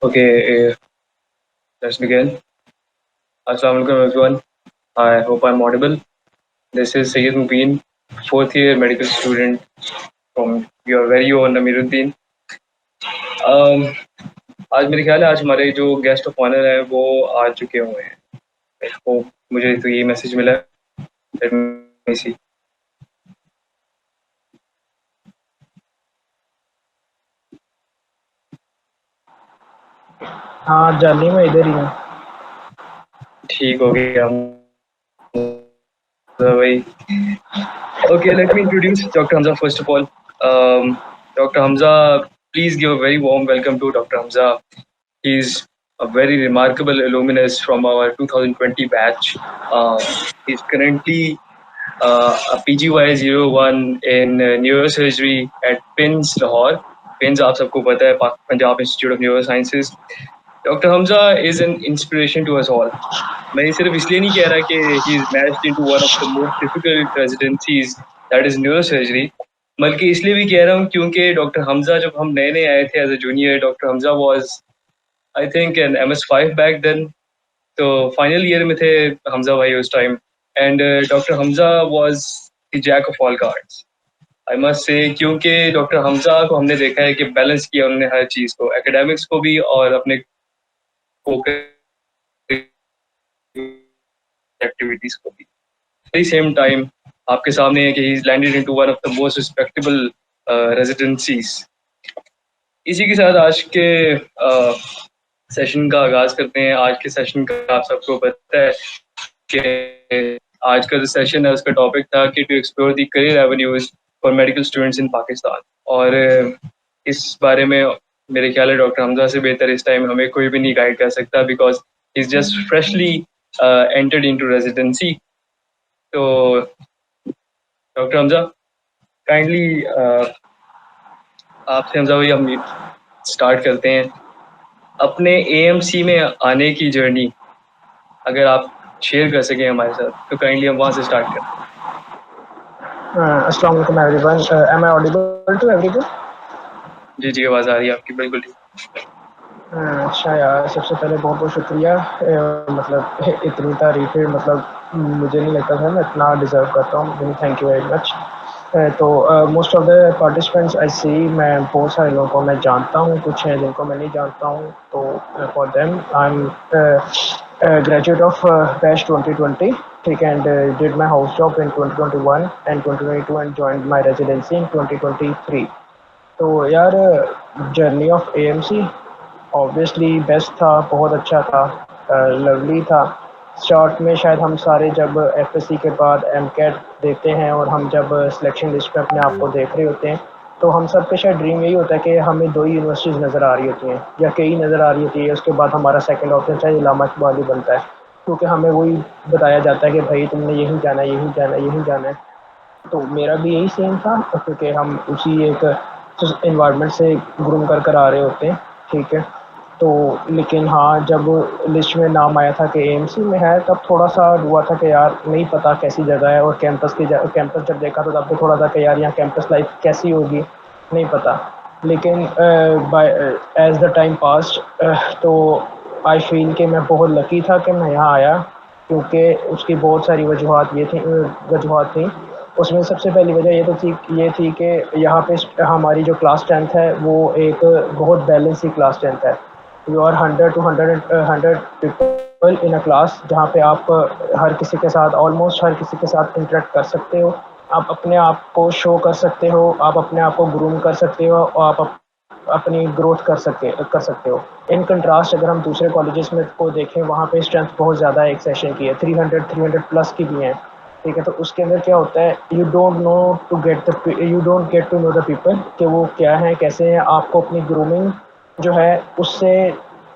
Okay, let's begin. Assalamu alaikum everyone. I hope I'm audible. This is Sayyid Mubin, fourth year medical student from your very own Amiruddin. Um, आज मेरे ख्याल है आज हमारे जो guest of honour हैं वो आ चुके हुए हैं. I hope मुझे तो ये मैसेज मिला है. Let me see. हाँ जानी मैं इधर ही हूँ। ठीक हो गया भाई. Okay, let me introduce Dr. Hamza first of all. Dr. Hamza, please give a very warm welcome to Dr. Hamza. He's a very remarkable alumnus from our 2020 batch. He's currently a PGY01 in neurosurgery at PINS Lahore. PINS आप सबको पता है Punjab Institute of Neurosciences. Dr. Hamza is an inspiration to us all. मैं सिर्फ इसलिए नहीं कह रहा कि he is matched into one of the most difficult residencies that is neurosurgery, बल्कि इसलिए भी कह रहा हूँ क्योंकि डॉक्टर हमजा जब हम नए नए आए थे as a junior, doctor Hamza was I think an MS5 back then. तो फाइनल ईयर में थे हमजा भाई उस time. And doctor Hamza was the jack of all cards, I must say, क्योंकि डॉक्टर हमजा को हमने देखा है कि बैलेंस किया उन्होंने हर चीज़ को, एकेडमिक्स को भी और अपने एक्टिविटीज को भी. At the same time, आपके सामने है कि he's landed into one of the most respectable residencies. इसी के साथ आज के सेशन का आगाज करते हैं. आज के सेशन का आप सबको पता है कि आज का जो सेशन है उसका टॉपिक था कि to explore the career avenues for medical students in Pakistan. और इस बारे में मेरे ख्याल है डॉक्टर हमजा से बेहतर इस टाइम हमें कोई भी नहीं गाइड कर सकता, because he is just freshly entered into residency. तो डॉक्टर हमजा, काइंडली आपसे हमजा भाई हम स्टार्ट करते हैं अपने AMC में आने की जर्नी. अगर आप शेयर कर सकें हमारे साथ तो काइंडली हम वहाँ से स्टार्ट करते हैं. अस्सलाम वालेकुम everyone. Am I audible to everyone? जी जी, आवाज़ आ रही है आपकी, बिल्कुल ठीक. अच्छा यार, सबसे पहले बहुत बहुत शुक्रिया. मतलब इतनी तारीफ़ें मतलब मुझे नहीं लगता था मैं इतना डिज़र्व करता हूँ. Thank you very much. तो मोस्ट ऑफ द पार्टिसिपेंट्स आई सी, मैं बहुत सारे लोगों को मैं जानता हूँ, कुछ हैं जिनको मैं नहीं जानता हूँ. तो for them I am graduate of batch 2020, ठीक, and did my house job in 2021 and 2022 and joined my residency in 2023. तो यार, journey of AMC obviously best था, बहुत अच्छा था, लवली था. स्टार्ट में शायद हम सारे जब FSC के बाद MCAT देते हैं और हम जब सिलेक्शन लिस्ट में अपने आप को देख रहे होते हैं, तो हम सब का शायद ड्रीम यही होता है कि हमें 2 ही यूनिवर्सिटीज़ नज़र आ रही होती हैं या कई नज़र आ रही होती है. उसके बाद हमारा सेकंड ऑप्शन चाहे इलामा इकबाल ही बनता है, क्योंकि हमें वही बताया जाता है कि भाई तुमने यही जाना है, यही जाना है, यही जाना है. तो मेरा भी यही सेम था, क्योंकि हम उसी एक इन्वायरमेंट से ग्रूम कर आ रहे होते हैं, ठीक है. तो लेकिन हाँ, जब लिस्ट में नाम आया था कि AMC में है, तब थोड़ा सा हुआ था कि यार नहीं पता कैसी जगह है. और कैंपस जब देखा तो तब भी थोड़ा था कि यार यहाँ कैंपस लाइफ कैसी होगी, नहीं पता. लेकिन by as the time passed, तो आई फील कि मैं बहुत लकी था कि मैं यहाँ आया, क्योंकि उसकी बहुत सारी वजूहत थी. उसमें सबसे पहली वजह ये थी कि यहाँ पे हमारी जो क्लास स्ट्रेंथ है वो एक बहुत बैलेंस सी क्लास स्ट्रेंथ है. You are 100 people in a class, जहाँ पे आप हर किसी के साथ, ऑलमोस्ट हर किसी के साथ इंटरेक्ट कर सकते हो. आप अपने आप को शो कर सकते हो, आप अपने आप को ग्रूम कर सकते हो, और आप अपनी ग्रोथ कर सकते हो. इन कंट्रास्ट अगर हम दूसरे कॉलेजेस में को देखें, वहाँ पे स्ट्रेंथ बहुत ज़्यादा है, एक सेशन की है, 300 प्लस की भी हैं, ठीक है. तो उसके अंदर क्या होता है, you don't get to know the people कि वो क्या हैं, कैसे हैं. आपको अपनी ग्रूमिंग जो है उससे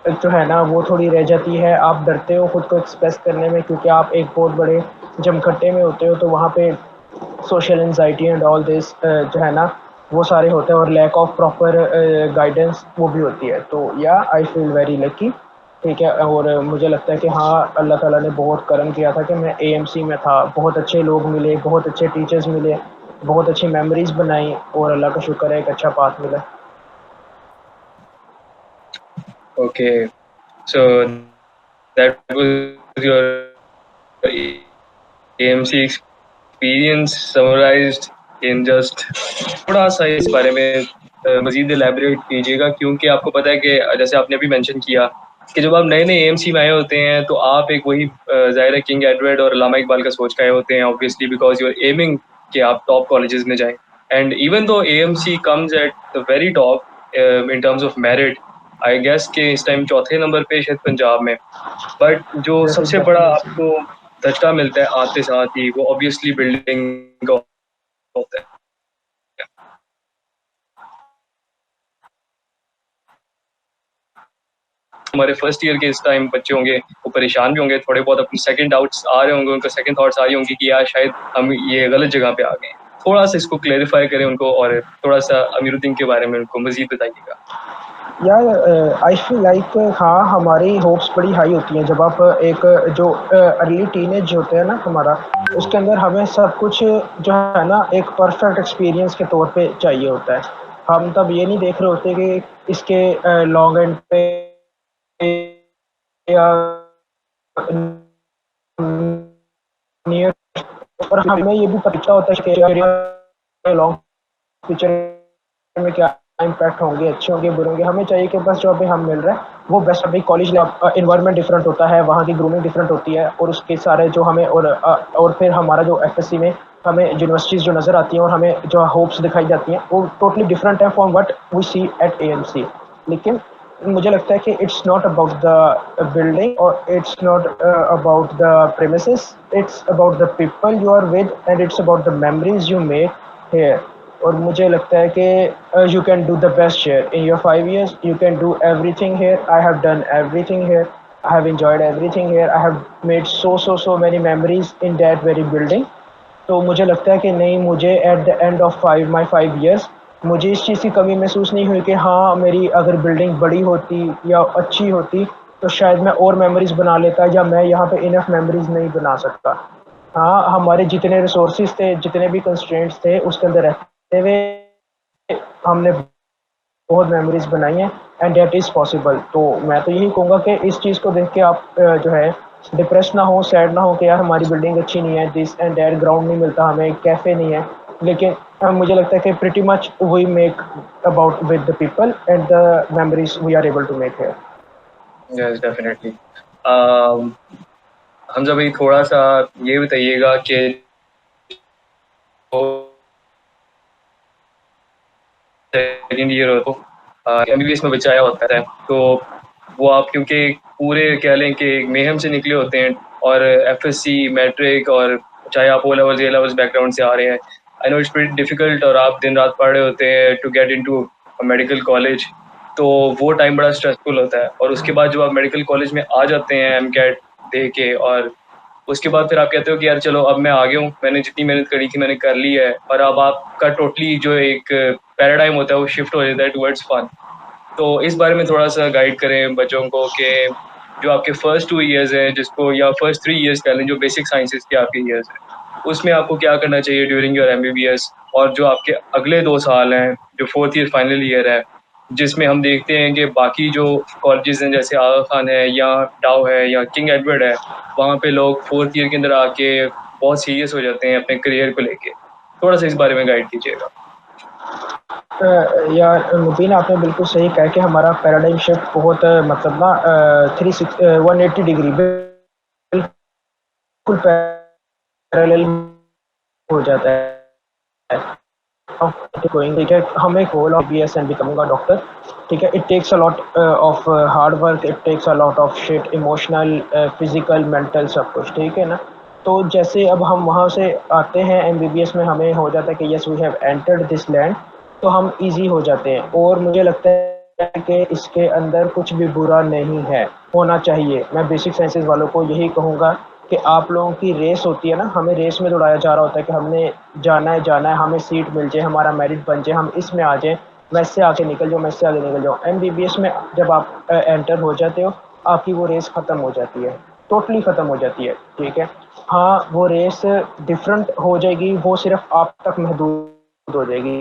जो है ना वो थोड़ी रह जाती है. आप डरते हो खुद को एक्सप्रेस करने में, क्योंकि आप एक बहुत बड़े जमखट्टे में होते हो. तो वहाँ पे social anxiety and all this जो है ना वो सारे होते हैं, और लैक ऑफ प्रॉपर गाइडेंस वो भी होती है. तो या आई फील वेरी लकी, ठीक है. और मुझे लगता है कि हाँ, अल्लाह ताला ने बहुत करम किया था कि मैं AMC में था. बहुत अच्छे लोग मिले, बहुत अच्छे टीचर्स मिले, बहुत अच्छी मेमोरीज बनाई, और अल्लाह का शुक्र है एक अच्छा पाथ मिला. Okay, so that was your AMC experience summarized in just थोड़ा सा इस बारे में मजीद एलैबोरेट कीजिएगा, क्योंकि आपको पता है कि जैसे आपने अभी मेंशन किया कि जब आप नए नए एएमसी में आए होते हैं तो आप एक वही ज़ाहिर है किंग एडवर्ड और अल्लामा इकबाल का सोच के आए होते हैं, obviously because you are aiming कि आप टॉप कॉलेजेस में जाएं, and even though AMC comes at the very top in terms of merit, I guess कि इस टाइम चौथे नंबर पे शायद पंजाब में, बट जो That is सबसे बड़ा definitely. आपको धचका मिलता है आते साथ ही वो ऑब्वियसली बिल्डिंग का होता है। हमारे फर्स्ट ईयर के इस टाइम बच्चे होंगे वो परेशान भी होंगे, थोड़े बहुत अपने सेकंड डाउट्स आ रहे होंगे, उनको सेकंड थॉट्स आ रही होंगी कि यार शायद हम ये गलत जगह पे आ गए, थोड़ा सा इसको क्लेरिफाई करें उनको और थोड़ा सा अमीरुद्दीन के बारे में उनको मजीद बताइएगा। यार आई फील लाइक हाँ हमारी होप्स बड़ी हाई होती हैं जब आप एक जो अर्ली टीनेज होते हैं ना हमारा, उसके अंदर हमें सब कुछ जो है ना एक परफेक्ट एक्सपीरियंस के तौर पे चाहिए होता है। हम तब ये नहीं देख रहे होते कि इसके लॉन्ग एंड पे या नियर, और हमें ये भी पता होता है कि लॉन्ग फ्यूचर में क्या इम्पैक्ट होंगे, अच्छे होंगे बुरे होंगे। हमें चाहिए कि बस जो अभी हम मिल रहे हैं वो बेस्ट। अभी कॉलेज इन्वायरमेंट डिफरेंट होता है, वहाँ की ग्रूमिंग डिफरेंट होती है, और उसके सारे जो हमें और फिर हमारा जो एफएससी में हमें यूनिवर्सिटीज़ जो नज़र आती हैं और हमें जो होप्स दिखाई जाती हैं वो टोटली डिफरेंट है from what we see at AMC. लेकिन मुझे लगता है कि it's not about the building और it's not about the premises, it's about the people you are with and it's about the memories you make here. और मुझे लगता है कि you can do the best here in your 5 years, you can do everything here. I have done everything here, I have enjoyed everything here, I have made so many memories in that very building। तो मुझे लगता है कि नहीं, मुझे at the end of 5 years मुझे इस चीज़ की कमी महसूस नहीं हुई कि हाँ मेरी अगर बिल्डिंग बड़ी होती या अच्छी होती तो शायद मैं और मेमोरीज बना लेता, या मैं यहाँ पे इनफ मेमोरीज नहीं बना सकता। हाँ हमारे जितने रिसोर्सेज थे, जितने भी कंस्ट्रेंट्स थे, उसके अंदर रहते हुए हमने बहुत मेमोरीज बनाई हैं एंड डेट इज़ पॉसिबल। तो मैं तो यही कहूँगा कि इस चीज़ को देख के आप जो है डिप्रेस ना हो, सैड ना हो कि यार हमारी बिल्डिंग अच्छी नहीं है, दिस एंड दैट, ग्राउंड नहीं मिलता हमें, कैफ़े नहीं है। लेकिन मुझे लगता है कि pretty much we make about with the people and the memories we are able to make here. Yes definitely. Hamza भाई थोड़ा सा ये बताइएगा कि सेकेंड ईयर हो तो एमबीबीएस में बच्चा आया होता है तो वो आप क्योंकि पूरे कह लें कि मेहम से निकले होते हैं और एफएससी मैट्रिक और चाहे आप O levels A levels background से आ रहे हैं, I know it's very difficult और आप दिन रात पढ़ रहे होते हैं to get into medical college, तो वो टाइम बड़ा स्ट्रेसफुल होता है। और उसके बाद जब आप मेडिकल कॉलेज में आ जाते हैं एम कैट दे के, और उसके बाद फिर आप कहते हो कि यार चलो अब मैं आ गया हूँ, मैंने जितनी मेहनत करी थी मैंने कर ली है, और अब आपका टोटली जो एक पैराडाइम होता है वो शिफ्ट हो जाता है टुवर्ड्स फन। तो इस बारे में थोड़ा सा गाइड करें बच्चों को कि जो आपके फर्स्ट 2 years हैं जिसको, या फर्स्ट 3 years कह लें जो बेसिक साइंसेज के आपके ईयर्स हैं, उसमें आपको क्या करना चाहिए ड्यूरिंग योर एमबीबीएस, और जो आपके अगले 2 साल हैं जो फोर्थ ईयर फाइनल ईयर है, जिसमें हम देखते हैं कि बाकी जो कॉलेजेस हैं जैसे आगा खान है या डाउ है या किंग एडवर्ड है, वहाँ पे लोग फोर्थ ईयर के अंदर आके बहुत सीरियस हो जाते हैं अपने करियर को लेके, थोड़ा सा इस बारे में गाइड कीजिएगा। यार मुबीन आपने बिल्कुल सही कहा कि हमारा पैराडाइम शिफ्ट बहुत मतलब ना 180 डिग्री बिल्कुल पैरेलल हो जाता है। गोइंग ठीक है, हम एक goal of BS and becoming a doctor, ठीक है, it takes a lot of hard work, it takes a lot of shit, emotional physical mental सब कुछ, ठीक है ना। तो जैसे अब हम वहाँ से आते हैं एमबीबीएस में, हमें हो जाता है कि yes we have entered this land, तो हम इजी हो जाते हैं। और मुझे लगता है कि इसके अंदर कुछ भी बुरा नहीं है, होना चाहिए। मैं बेसिक साइंसेज वालों को यही कहूँगा कि आप लोगों की रेस होती है ना, हमें रेस में दौड़ाया जा रहा होता है कि हमने जाना है, हमें सीट मिल जाए, हमारा मेरिट बन जाए, हम इसमें आ जाएं, मैं इससे आगे निकल जाऊँ, मैं इससे आगे निकल जाऊँ। एमबीबीएस में जब आप एंटर हो जाते हो, आपकी वो रेस ख़त्म हो जाती है, टोटली ख़त्म हो जाती है, ठीक है। हाँ वो रेस डिफरेंट हो जाएगी, वो सिर्फ आप तक महदूद हो जाएगी,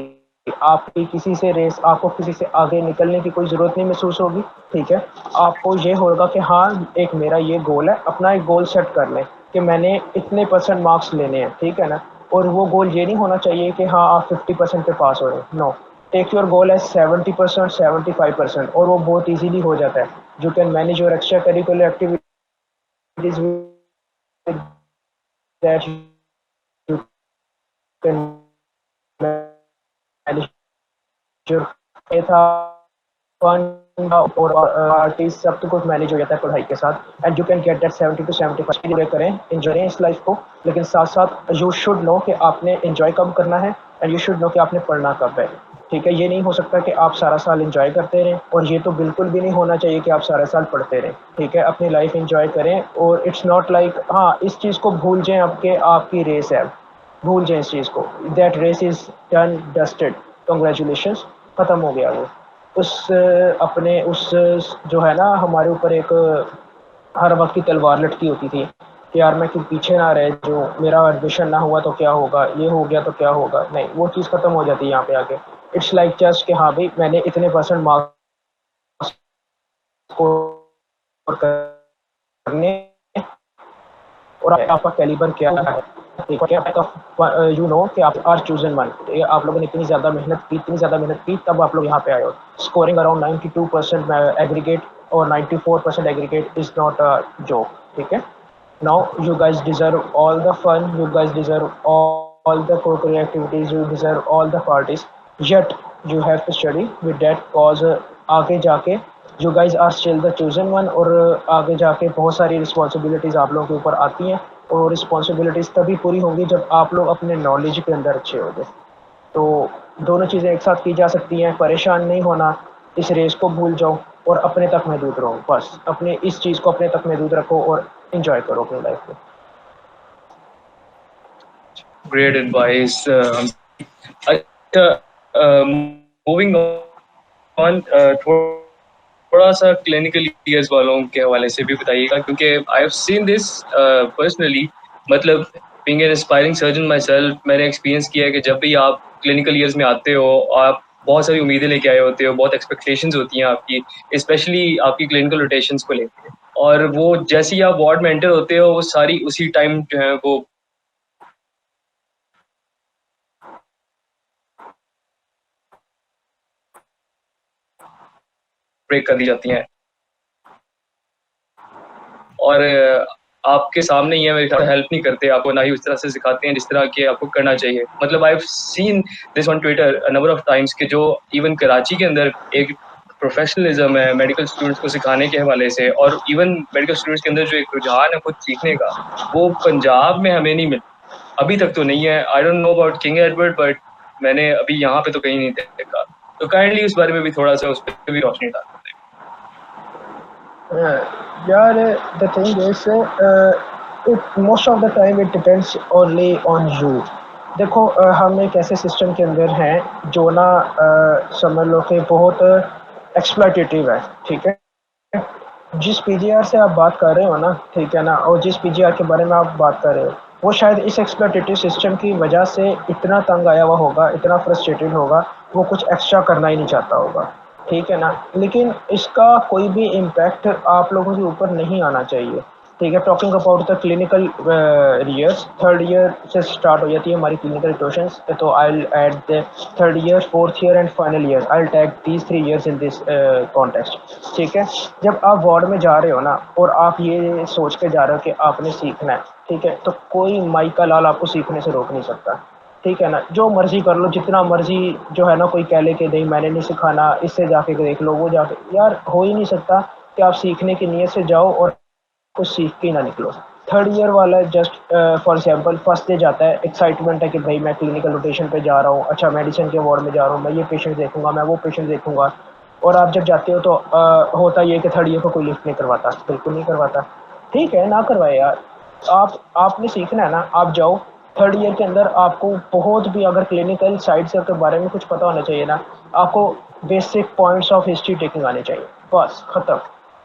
आपकी किसी से रेस, आपको किसी से आगे निकलने की कोई ज़रूरत नहीं महसूस होगी, ठीक है। आपको ये होगा कि हाँ, एक मेरा ये गोल है, अपना एक गोल सेट कर लें कि मैंने इतने परसेंट मार्क्स लेने हैं, ठीक है ना। और वो गोल ये नहीं होना चाहिए कि हाँ आप 50% पे पास हो रहे हैं, no. Take your goal as 70%, 75%, और वो बहुत ईजीली हो जाता है। You can manage your extra curricular activities that, you can manage your ये था फन और पार्टी, सब तो कुछ मैनेज हो जाता है पढ़ाई के साथ। And you can get that 70 to 75 enjoy करें, एंजॉय इस लाइफ को। लेकिन साथ साथ यू शुड नो कि आपने एंजॉय कब करना है, एंड यू शुड नो कि आपने पढ़ना कब है, ठीक है। ये नहीं हो सकता कि आप सारा साल एंजॉय करते रहें, और ये तो बिल्कुल भी नहीं होना चाहिए कि आप सारा साल पढ़ते रहें, ठीक है। अपनी लाइफ एंजॉय करें, और इट्स नॉट लाइक हाँ इस चीज़ को भूल जाएं अब के आपकी रेस है, भूल जाएं इस चीज़ को। That race is done, dusted, congratulation, ख़त्म हो गया वो। उस अपने उस जो है ना, हमारे ऊपर एक हर वक्त की तलवार लटकी होती थी कि यार मैं क्यों पीछे ना रहे, जो मेरा एडमिशन ना हुआ तो क्या होगा, ये हो गया तो क्या होगा, नहीं, वो चीज़ ख़त्म हो जाती है यहाँ पे आके। इट्स लाइक जस्ट कि हाँ भाई मैंने इतने परसेंट मार्क्स स्कोर करने, और आपका कैलिबर क्या है, यू नो कि आप आर चूजन वन। आप लोगों ने इतनी ज़्यादा मेहनत की, इतनी ज़्यादा मेहनत की, तब आप लोग यहाँ पे आए हो। स्कोरिंग अराउंड 92% एग्रीगेट और 94% aggregate is not a joke, ठीक है। Now you guys deserve all the fun, you guys deserve all the co-curricular activities, you deserve all the parties, yet you have to study with that cause आगे जाके you guys are still the chosen one, और आगे जाके बहुत सारी responsibilities आप लोगों के ऊपर आती हैं, और रिस्पॉन्सिबिलिटीज़ तभी पूरी होंगी जब आप लोग अपने नॉलेज के अंदर अच्छे होंगे। तो दोनों चीज़ें एक साथ की जा सकती हैं, परेशान नहीं होना, इस रेस को भूल जाओ और अपने तक महदूद रहो, बस अपने इस चीज़ को अपने तक महदूद रखो और इंजॉय करो अपनी लाइफ में। Great advice. अच्छा, मूविंग ऑन, थोड़ा सा क्लिनिकल ईयर्स वालों के हवाले से भी बताइएगा, क्योंकि I have seen this personally. मतलब being an aspiring surgeon myself, मैंने एक्सपीरियंस किया है कि जब भी आप क्लिनिकल ईयर्स में आते हो, आप बहुत सारी उम्मीदें लेके आए होते हो, बहुत एक्सपेक्टेशंस होती हैं आपकी, स्पेशली आपकी क्लिनिकल रोटेशंस को लेकर। और वो जैसे ही आप वार्ड में एंटर होते हो, वो सारी उसी टाइम जो है वो ब्रेक कर दी जाती हैं। और आपके सामने ही है, मेरे ख्याल हेल्प नहीं करते आपको, ना ही उस तरह से सिखाते हैं जिस तरह के आपको करना चाहिए। मतलब आई have seen this on Twitter a number of times कि जो इवन कराची के अंदर एक प्रोफेशनलिज्म है मेडिकल स्टूडेंट्स को सिखाने के हवाले से, और इवन मेडिकल स्टूडेंट्स के अंदर जो एक रुझान है खुद सीखने का, वो पंजाब में हमें नहीं मिल, अभी तक तो नहीं है। I don't know about king Edward, but मैंने अभी यहाँ पे तो कहीं नहीं देखा। तो काइंडली उस बारे में भी थोड़ा सा उस पर भी रोशनी डाल। यार the thing is it most of the time it depends only on you। देखो हम एक ऐसे सिस्टम के अंदर हैं जो ना समझ लो कि बहुत एक्सप्लॉइटेटिव है, ठीक है। जिस पीजीआर से आप बात कर रहे हो ना, ठीक है ना, और जिस पीजीआर के बारे में आप बात कर रहे हो, वो शायद इस एक्सप्लॉइटेटिव सिस्टम की वजह से इतना तंग आया हुआ होगा, इतना फ्रस्ट्रेटेड होगा, वो कुछ एक्स्ट्रा करना ही नहीं चाहता होगा, ठीक है ना। लेकिन इसका कोई भी इम्पैक्ट आप लोगों के ऊपर नहीं आना चाहिए, ठीक है। Talking about the clinical years, third year से स्टार्ट हो जाती है हमारी क्लिनिकल रोटेशंस। तो I will add the third year, fourth year and final year, I will tag these 3 years in this context, ठीक है। जब आप वार्ड में जा रहे हो ना, और आप ये सोच के जा रहे हो कि आपने सीखना है, ठीक है, तो कोई माई का लाल आपको सीखने से रोक नहीं सकता, ठीक है ना। जो मर्जी कर लो, जितना मर्जी जो है ना कोई कह ले कि नहीं मैंने नहीं सिखाना, इससे जाके देख लो, वो जाके, यार हो ही नहीं सकता कि आप सीखने की नीयत से जाओ और कुछ सीख के ना निकलो। थर्ड ईयर वाला just for example first day जाता है, एक्साइटमेंट है कि भाई मैं क्लिनिकल रोटेशन पे जा रहा हूँ, अच्छा मेडिसिन के वार्ड में जा रहा हूँ, मैं ये पेशेंट देखूंगा, मैं वो पेशेंट देखूंगा। और आप जब जाते हो तो होता ये कि थर्ड ईयर को कोई लिफ्ट नहीं करवाता, बिल्कुल नहीं करवाता, ठीक है ना करवाए यार। आपने सीखना है ना, आप जाओ। थर्ड ईयर के अंदर आपको बहुत भी अगर क्लिनिकल साइड से के बारे में कुछ पता होना चाहिए ना, आपको basic points of history taking आने चाहिए, बस खत्म।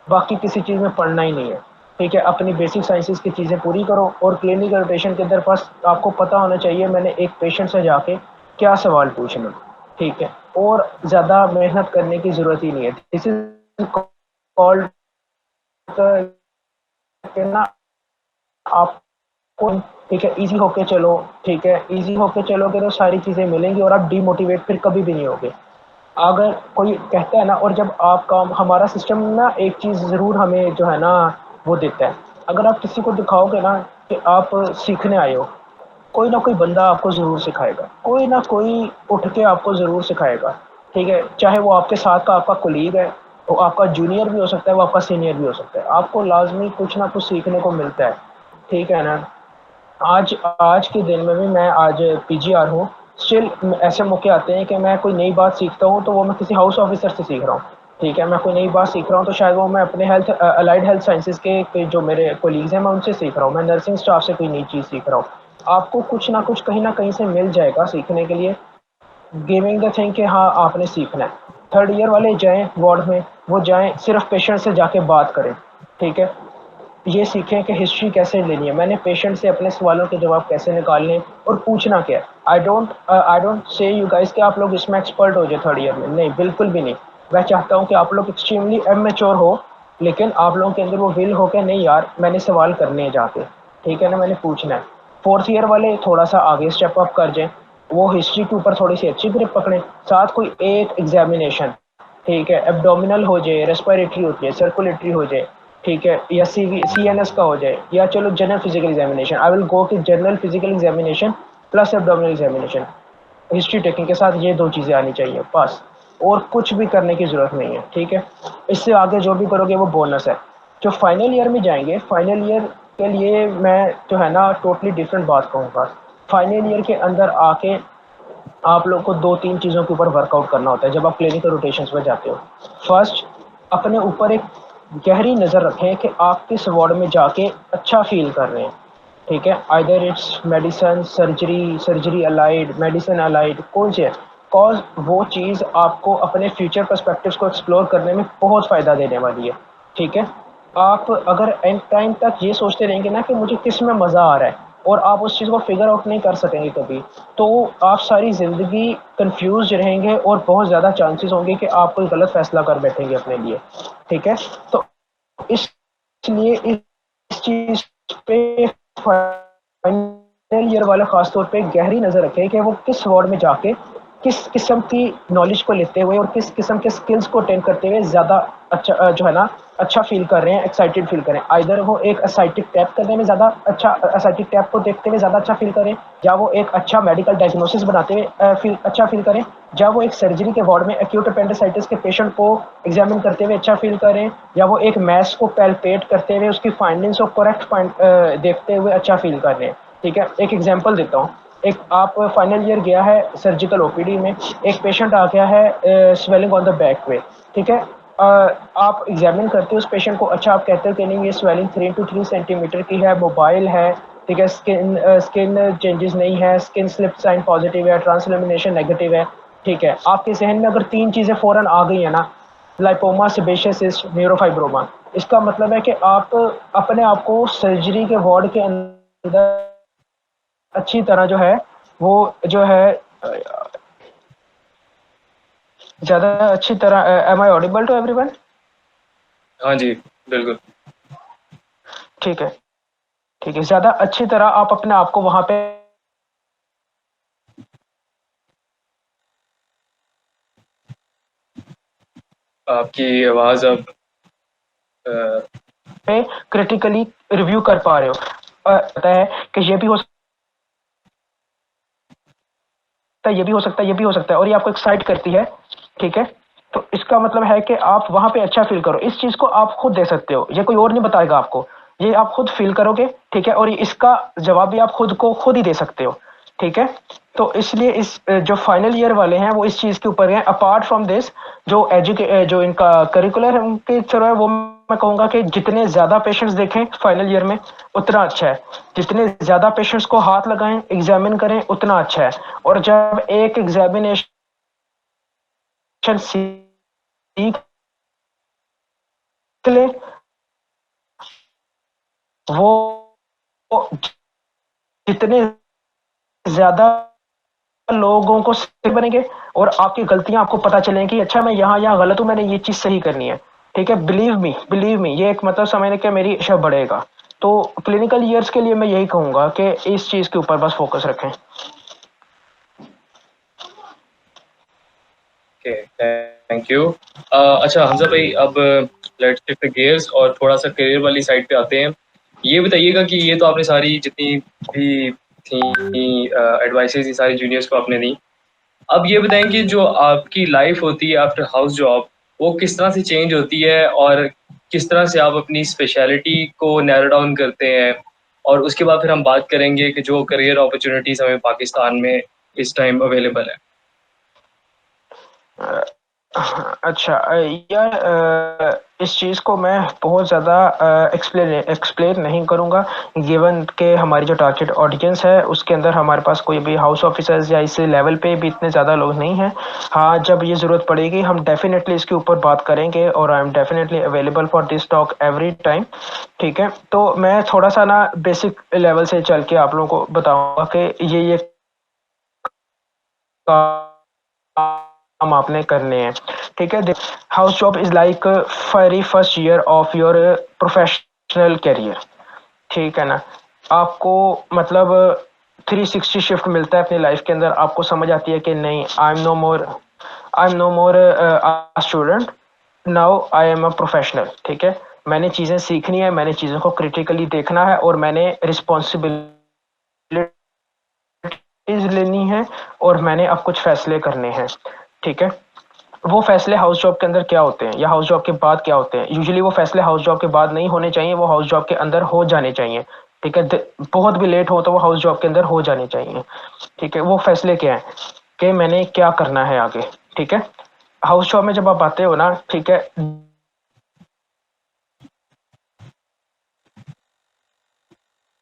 बाकी किसी चीज़ में पढ़ना ही नहीं है, ठीक है। अपनी बेसिक साइंसेज की चीज़ें पूरी करो, और क्लिनिकल रोटेशन के अंदर बस आपको पता होना चाहिए मैंने एक पेशेंट से जाके क्या सवाल पूछना, ठीक है, और ज़्यादा मेहनत करने की ज़रूरत ही नहीं है। दिस इज़ कॉल्ड कि ना आपको, ठीक है, ईज़ी होके चलो, ठीक है, ईज़ी होके चलोगे तो सारी चीज़ें मिलेंगी और आप डीमोटिवेट फिर कभी भी नहीं होगे। अगर कोई कहता है ना, और जब आप काम, हमारा सिस्टम ना एक चीज़ ज़रूर हमें जो है ना वो देता है, अगर आप किसी को दिखाओगे ना कि आप सीखने आए हो, कोई ना कोई बंदा आपको ज़रूर सिखाएगा, कोई ना कोई उठ के आपको ज़रूर सिखाएगा, ठीक है, चाहे वो आपके साथ का आपका कोलीग है, वो आपका जूनियर भी हो सकता है, वो आपका सीनियर भी हो सकता है, आपको लाजमी कुछ ना कुछ सीखने को मिलता है, ठीक है ना। आज आज के दिन में भी मैं आज पीजीआर हूँ, स्टिल ऐसे मौके आते हैं कि मैं कोई नई बात सीखता हूँ तो वो मैं किसी हाउस ऑफिसर से सीख रहा हूँ, ठीक है, मैं कोई नई बात सीख रहा हूँ तो शायद वो मैं अपने हेल्थ अलाइड हेल्थ साइंसेज के जो मेरे कोलीग्स हैं मैं उनसे सीख रहा हूँ, मैं नर्सिंग स्टाफ से कोई नई चीज़ सीख रहा हूँ। आपको कुछ ना कहीं से मिल जाएगा सीखने के लिए, गिविंग द थिंग कि हाँ आपने सीखना है। थर्ड ईयर वाले जाएं वार्ड में, वो जाएं सिर्फ पेशेंट से जाके बात करें, ठीक है, ये सीखें कि हिस्ट्री कैसे लेनी है, मैंने पेशेंट से अपने सवालों के जवाब कैसे निकालने हैं और पूछना क्या है। I don't say you guys कि आप लोग इसमें एक्सपर्ट हो जाए थर्ड ईयर में, नहीं बिल्कुल भी नहीं। मैं चाहता हूँ कि आप लोग एक्सट्रीमली इमेच्योर हो, लेकिन आप लोगों के अंदर वो विल हो कि नहीं यार मैंने सवाल करने हैं जाके, ठीक है ना, मैंने पूछना है। फोर्थ ईयर वाले थोड़ा सा आगे स्टेप अप कर जाएं, वो हिस्ट्री के ऊपर थोड़ी सी अच्छी ग्रिप पकड़ें, साथ कोई एक एग्जामिनेशन, ठीक है, एब्डोमिनल हो जाए, रेस्पिरेटरी हो जाए, सर्कुलेटरी हो जाए, ठीक है, या CNS का हो जाए, या चलो general physical examination, I will go कि general physical examination plus abdominal examination, history taking के साथ ये दो चीज़ें आनी चाहिए बस, और कुछ भी करने की ज़रूरत नहीं है, ठीक है। इससे आगे जो भी करोगे वो बोनस है। जो फाइनल ईयर में जाएंगे, फाइनल ईयर के लिए मैं जो है ना टोटली डिफरेंट बात कहूँगा। फाइनल ईयर के अंदर आके आप लोग को दो तीन चीज़ों के ऊपर वर्कआउट करना होता है जब आप क्लिनिकल रोटेशंस में जाते हो। फर्स्ट, अपने ऊपर एक गहरी नज़र रखें कि आप किस वार्ड में जाके अच्छा फील कर रहे हैं, ठीक है, either it's medicine, surgery, surgery allied, medicine allied, कौन सी है, कॉज वो चीज़ आपको अपने फ्यूचर पर्सपेक्टिव्स को एक्सप्लोर करने में बहुत फ़ायदा देने वाली है, ठीक है। आप अगर एंड टाइम तक ये सोचते रहेंगे ना कि मुझे किस में मज़ा आ रहा है और आप उस चीज़ को फिगर आउट नहीं कर सकेंगे कभी, तो आप सारी ज़िंदगी कंफ्यूज रहेंगे और बहुत ज़्यादा चांसेस होंगे कि आप कोई गलत फैसला कर बैठेंगे अपने लिए, ठीक है। तो इसलिए इस चीज़ पे फाइनल ईयर वाले खास तौर पे गहरी नज़र रखें कि वो किस वार्ड में जाके किस किस्म की नॉलेज को लेते हुए और किस किस्म के स्किल्स को अटेन करते हुए ज़्यादा अच्छा जो है ना अच्छा फील कर रहे हैं, एक्साइटेड फील करें। आइदर वो एक एसाइटिक टैप करने में ज़्यादा अच्छा, एसाइटिक टैप को देखते हुए ज़्यादा अच्छा फील करें, या वो एक अच्छा मेडिकल डायग्नोसिस बनाते हुए अच्छा फील करें, या वो एक सर्जरी के वार्ड में एक्यूट अपेंडिसाइटिस के पेशेंट को एग्जामिन करते हुए अच्छा फील करें, या वो एक मैस को पैल्पेट करते हुए उसकी फाइंडिंग्स को करेक्ट देखते हुए अच्छा फील कर रहे हैं, ठीक है। एक एग्जाम्पल देता हूँ, एक आप फाइनल ईयर गया है सर्जिकल ओपीडी में, एक पेशेंट आ गया है स्वेलिंग ऑन द बैक पे, ठीक है, आप एग्जामिन करते हो उस पेशेंट को, अच्छा आप कहते हो कि नहीं ये स्वेलिंग 3 to 3 सेंटीमीटर की है, मोबाइल है, ठीक है, स्किन चेंजेस नहीं है, स्किन स्लिप साइन पॉजिटिव है, ट्रांसलेमिनेशन नेगेटिव है, ठीक है, आपके जहन में अगर तीन चीज़ें फ़ौरन आ गई है ना, लाइपोमा, सेबेशियस सिस्ट, न्यूरोफाइब्रोमा, इसका मतलब है कि आप अपने आप को सर्जरी के वार्ड के अंदर अच्छी तरह जो है वो जो है ज़्यादा अच्छी तरह, am I audible to everyone? हाँ जी, बिल्कुल। ठीक है, ठीक है, ज़्यादा अच्छी तरह आप अपने आप को वहाँ पे आपकी आवाज़ अब क्रिटिकली रिव्यू कर पा रहे हो। पता है कि ये भी हो सकता है, ये भी हो सकता है, ये भी हो सकता है, और ये आपको एक्साइट करती है, ठीक है। तो इसका मतलब है कि आप वहां पे अच्छा फील करो, इस चीज को आप खुद दे सकते हो, ये कोई और नहीं बताएगा आपको, ये आप खुद फील करोगे, ठीक है, और इसका जवाब भी आप खुद को खुद ही दे सकते हो, ठीक है। तो इसलिए इस जो फाइनल ईयर वाले हैं वो इस चीज के ऊपर हैं। अपार्ट फ्रॉम दिस, जो इनका करिकुलर के थ्रू है, वो मैं कहूंगा कि जितने ज्यादा पेशेंट्स देखें फाइनल ईयर में उतना अच्छा है, जितने ज्यादा पेशेंट्स को हाथ लगाएं, एग्जामिन करें, उतना अच्छा है। और जब एक एग्जामिनेशन सीख ले, वो जितने ज्यादा लोगों को सही बनेंगे और आपकी गलतियां आपको पता चलेंगी कि अच्छा मैं यहाँ गलत हूँ, मैंने ये चीज सही करनी है। ठीक है, बिलीव मी, ये एक मतलब समझने के मेरी इच्छा बढ़ेगा। तो क्लिनिकल ईयर्स के लिए मैं यही कहूंगा कि इस चीज के ऊपर बस फोकस रखें। Okay, thank you. अच्छा हमजा भाई, अब लेट्स शिफ्ट गियर्स और थोड़ा सा करियर वाली साइड पे आते हैं। ये बताइएगा कि ये तो आपने सारी जितनी भी थी एडवाइसेस ये सारी जूनियर्स को आपने दी। अब ये बताएं कि जो आपकी लाइफ होती है आफ्टर हाउस जॉब, वो किस तरह से चेंज होती है और किस तरह से आप अपनी स्पेशलिटी को नैरो डाउन करते हैं, और उसके बाद फिर हम बात करेंगे कि जो करियर अपॉर्चुनिटीज हमें पाकिस्तान में इस टाइम अवेलेबल है। अच्छा, यार, इस चीज़ को मैं बहुत ज़्यादा एक्सप्लेन नहीं करूँगा, गिवन के हमारी जो टारगेट ऑडियंस है उसके अंदर हमारे पास कोई भी हाउस ऑफिसर्स या इस लेवल पे भी इतने ज़्यादा लोग नहीं हैं। हाँ, जब ये ज़रूरत पड़ेगी हम डेफिनेटली इसके ऊपर बात करेंगे और I am definitely available for this talk every time. ठीक है, तो मैं थोड़ा सा ना बेसिक लेवल से चल के आप लोगों को बताऊंगा कि ये काम आपने करने हैं। ठीक है, house job is like very first year of your professional career. ठीक है ना, आपको मतलब 360 शिफ्ट मिलता है अपनी लाइफ के अंदर। आपको समझ आती है कि नहीं, I am no more student, now I am a professional. ठीक है, मैंने चीज़ें सीखनी है, मैंने चीज़ों को क्रिटिकली देखना है और मैंने रिस्पॉन्सिबिलिटीज लेनी है और मैंने अब कुछ फैसले करने हैं। ठीक है, वो फैसले हाउस जॉब के अंदर क्या होते हैं या हाउस जॉब के बाद क्या होते हैं? यूजुअली वो फैसले हाउस जॉब के बाद नहीं होने चाहिए, वो हाउस जॉब के अंदर हो जाने चाहिए। ठीक है, बहुत भी लेट हो तो वो हाउस जॉब के अंदर हो जाने चाहिए। ठीक है, वो फैसले क्या है कि मैंने क्या करना है आगे। ठीक है, हाउस जॉब में जब आप आते हो ना, ठीक है,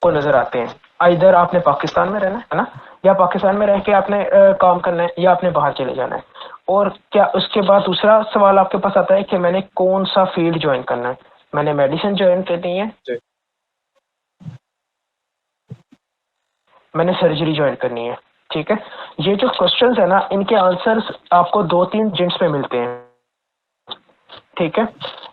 को नजर आते हैं, इधर आपने पाकिस्तान में रहना है ना, या पाकिस्तान में रह के आपने काम करना है, या आपने बाहर चले जाना है। और क्या उसके बाद दूसरा सवाल आपके पास आता है कि मैंने कौन सा फील्ड ज्वाइन करना है। मैंने मेडिसिन ज्वाइन करनी है, मैंने सर्जरी ज्वाइन करनी है। ठीक है, ये जो क्वेश्चंस है ना, इनके आंसर्स आपको दो तीन जेंट्स में मिलते हैं। ठीक है,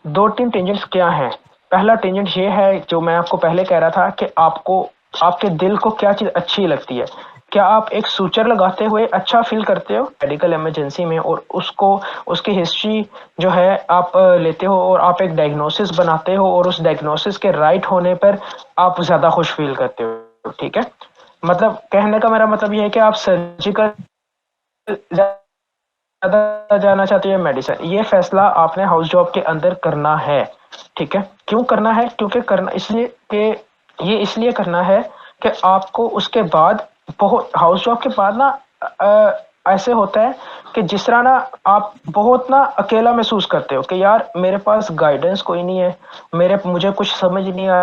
दो तीन टेंजेंट्स क्या है? पहला टेंजेंट ये है जो मैं आपको पहले कह रहा था कि आपको आपके दिल को क्या चीज अच्छी लगती है। क्या आप एक सूचर लगाते हुए अच्छा फील करते हो मेडिकल इमरजेंसी में, और उसको उसकी हिस्ट्री जो है आप लेते हो और आप एक डायग्नोसिस बनाते हो और उस डायग्नोसिस के राइट होने पर आप ज्यादा खुश फील करते हो। ठीक है, मतलब कहने का मेरा मतलब ये है कि आप सर्जिकल ज्यादा जाना चाहते हो मेडिसिन, ये फैसला आपने हाउस जॉब के अंदर करना है। ठीक है, क्यों करना है? क्योंकि करना इसलिए कि ये इसलिए करना है कि आपको उसके बाद बहुत हाउस जॉब के बाद ना ऐसे होता है कि जिस तरह ना आप बहुत ना अकेला महसूस करते हो कि यार मेरे पास गाइडेंस कोई नहीं है, मेरे मुझे कुछ समझ नहीं आ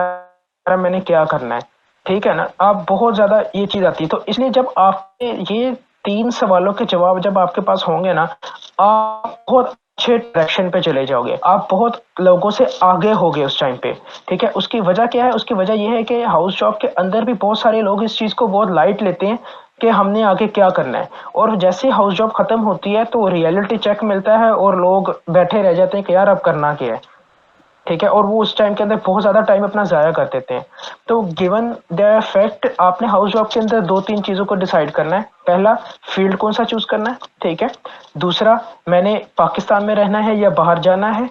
रहा मैंने क्या करना है। ठीक है ना, आप बहुत ज्यादा ये चीज आती है। तो इसलिए जब आपने ये तीन सवालों के जवाब जब आपके पास होंगे ना, आप बहुत अच्छे डायरेक्शन पे चले जाओगे, आप बहुत लोगों से आगे होगे उस टाइम पे। ठीक है, उसकी वजह क्या है? उसकी वजह यह है कि हाउस जॉब के अंदर भी बहुत सारे लोग इस चीज को बहुत लाइट लेते हैं कि हमने आगे क्या करना है, और जैसे हाउस जॉब खत्म होती है तो रियलिटी चेक मिलता है और लोग बैठे रह जाते हैं कि यार अब करना क्या है। ठीक है, और वो उस टाइम के अंदर बहुत ज्यादा टाइम अपना जाया कर देते हैं। तो गिवन द फैक्ट, आपने हाउस जॉब के अंदर दो तीन चीजों को डिसाइड करना है। पहला, फील्ड कौन सा चूज करना है। ठीक है, दूसरा, मैंने पाकिस्तान में रहना है या बाहर जाना है।